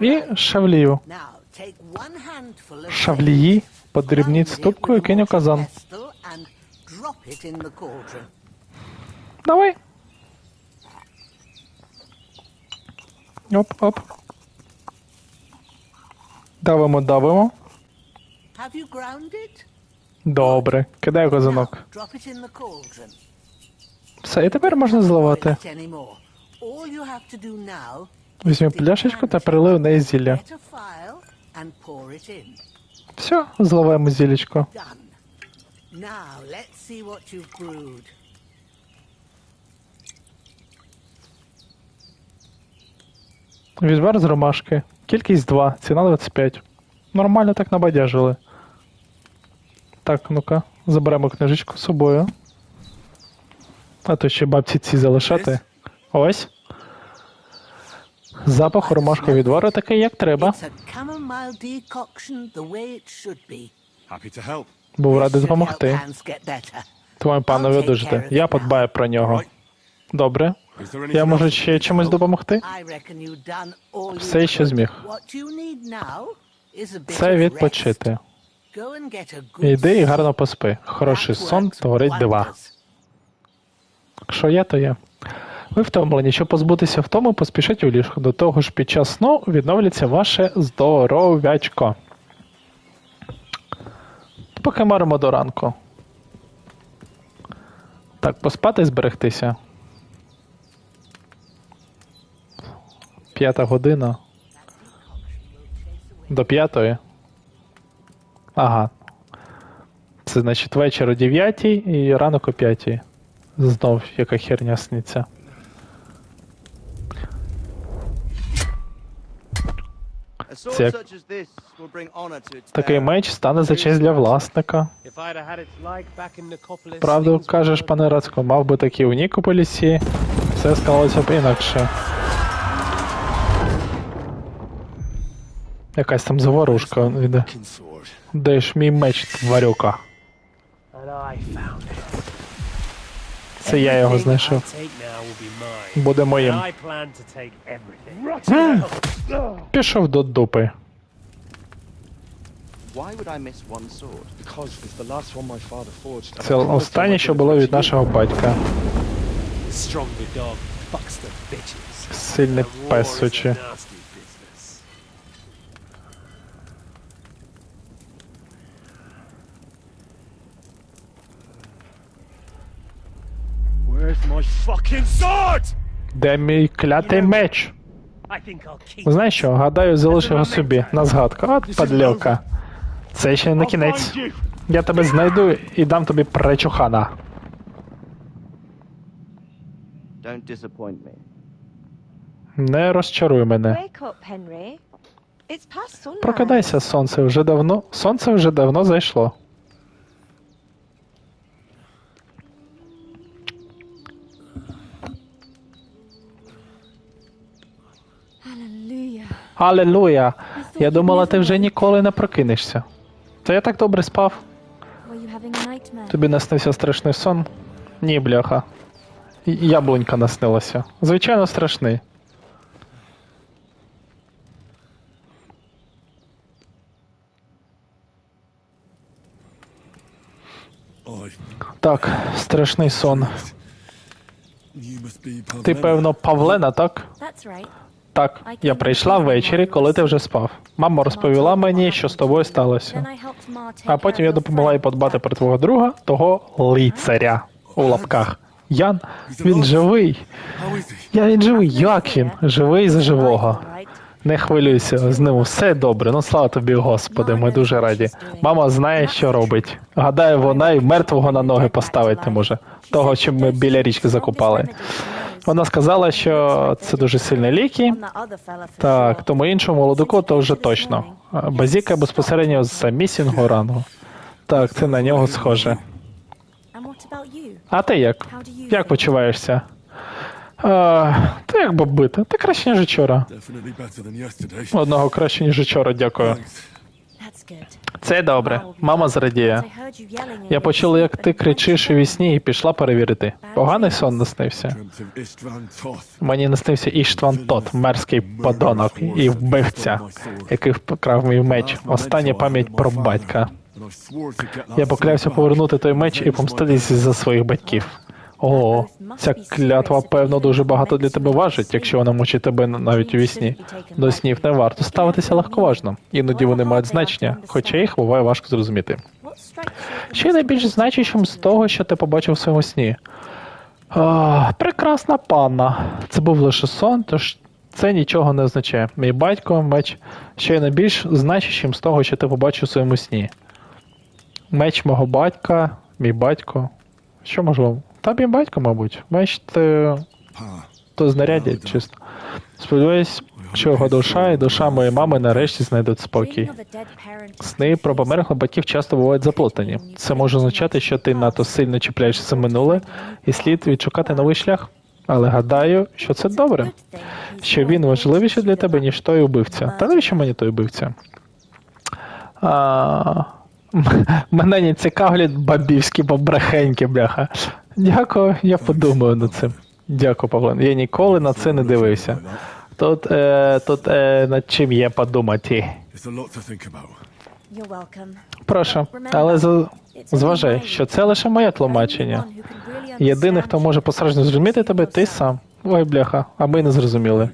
І шавлію. Шавлії подрібніть ступкою і кинь у казан. Давай. Оп-оп. Давимо. Добре. Кидай казанок. Все, і тепер можна зливати. Візьми пляшечку та перелив в неї зілля. Все, зливаємо зілечко. Відвар з ромашки. Кількість 2, ціна 25. Нормально так набадяжили. Так, ну-ка, заберемо книжечку з собою. А то ще бабці ці залишати. Ось. Запах ромашкового відвару такий, як треба. It's a chamomile decoction the way it should be. Happy to help. Був радий This should help допомогти. hands get better. Твоєму панові одужати. Я подбаю про нього. Добре. Я можу ще чимось допомогти? I reckon you've done all you Все, що could. зміг. What you need now is a bit Це of відпочити. rest. Go and get a good Іди і sleep. гарно поспи. Хороший сон творить дива. Що є, то є. Ви втомлені. Щоб позбутися втому, поспішіть у ліжко. До того ж, під час сну відновлюється ваше здоров'ячко. Поки маримо до ранку. Так, поспати і зберегтися. 5 година. До 5. Ага. Це значить вечір о 9 і ранок о 5. Знов яка херня сниться. Це такий меч стане за честь для власника. Правду кажеш, пане Рацько, мав би такий у Нікополісі, все склалося б інакше. Якась там заворушка йде. Де ж мій меч, тварюка? Це я його знайшов. Буде моїм. Пішов до дупи. Це останнє, що було від нашого батька. Сильний пес сучий. Де мій клятий меч? Знаєш що, гадаю, залиш його собі, на згадку. От падлюка. Це ще не кінець. Я тебе знайду і дам тобі пречухана. Не розчаруй мене. Wake up, Henry. It's past sunrise. Прокидайся, сонце вже давно зайшло. Алелуя! Я думала, ти вже ніколи не прокинешся. Та я так добре спав. Тобі наснився страшний сон? Ні, бляха. Яблунька наснилася. Звичайно, страшний. Так, страшний сон. Ти, певно, Павлена, так? Так, я прийшла ввечері, коли ти вже спав. Мама розповіла мені, що з тобою сталося. А потім я допомогла їй подбати про твого друга, того лицаря, у лапках. Ян, він живий. Він живий. Як він? Живий за живого. Не хвилюйся, з ним все добре. Ну, слава тобі, Господи, ми дуже раді. Мама знає, що робить. Гадаю, вона й мертвого на ноги поставить не може. Того, що ми біля річки закупали. Вона сказала, що це дуже сильні ліки. Так, тому іншому молодику то вже точно. Базіка безпосередньо з самісінького рангу. Так, це на нього схоже. А ти як? Як почуваєшся? Ти як бабита. Ти краще, ніж вчора. Одного краще, ніж вчора, дякую. Це добре. Мама зрадіє. Я почула, як ти кричиш у вісні і пішла перевірити. Поганий сон наснився? Мені наснився Іштван Тот, мерзкий подонок і вбивця, який вкрав мій меч. Остання пам'ять про батька. Я поклявся повернути той меч і помститися за своїх батьків. О, ця клятва, певно, дуже багато для тебе важить, якщо вона мучить тебе навіть у вісні. До снів не варто ставитися легковажно. Іноді вони мають значення, хоча їх буває важко зрозуміти. Що є найбільш значущим з того, що ти побачив у своєму сні? Прекрасна панна. Це був лише сон, тож це нічого не означає. Мій батько, меч. Що є найбільш значущим з того, що ти побачив у своєму сні? Меч мого батька, мій батько. Що можливо? Та мій батько, мабуть. Меч то знаряддя, чисто. Сподіваюсь, що його душа і душа моєї мами нарешті знайдуть спокій. Сни про померлих батьків часто бувають заплутані. Це може означати, що ти надто сильно чіпляєшся за минуле і слід відшукати новий шлях. Але гадаю, що це добре. Що він важливіший для тебе, ніж той убивця. Та навіщо мені той убивця? Мене не цікавлять бабівські побрехеньки, бляха. Дякую, я подумаю над цим. Дякую, Павло. Я ніколи на це не дивився. Тут над чим є подумати. Прошу, але зважай, що це лише моє тлумачення. Єдиний, хто може по-справжньому зрозуміти тебе, ти сам. Ой, бляха, а ми не зрозуміли.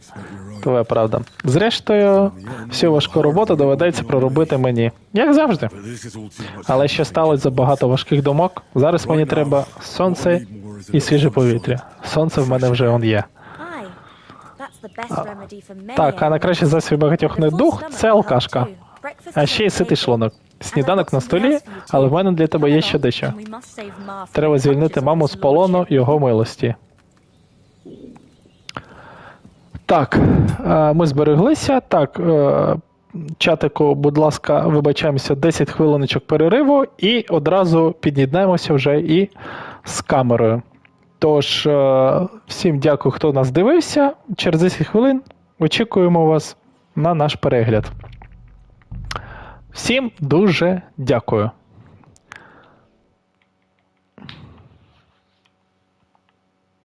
Твоя правда. Зрештою, всю важку роботу доведеться проробити мені. Як завжди. Але ще сталося забагато важких думок. Зараз мені треба сонце і свіже повітря. Сонце в мене вже є. Так, а найкращий засіб багатьох недуг – це алкашка. А ще й ситий шлунок. Сніданок на столі, але в мене для тебе є ще дещо. Треба звільнити маму з полону його милості. Так, ми збереглися. Так, чатику, будь ласка, вибачаємося, 10 хвилиночок перериву і одразу під'єднаємося вже і з камерою. Тож, всім дякую, хто нас дивився. Через 10 хвилин очікуємо вас на наш перегляд. Всім дуже дякую.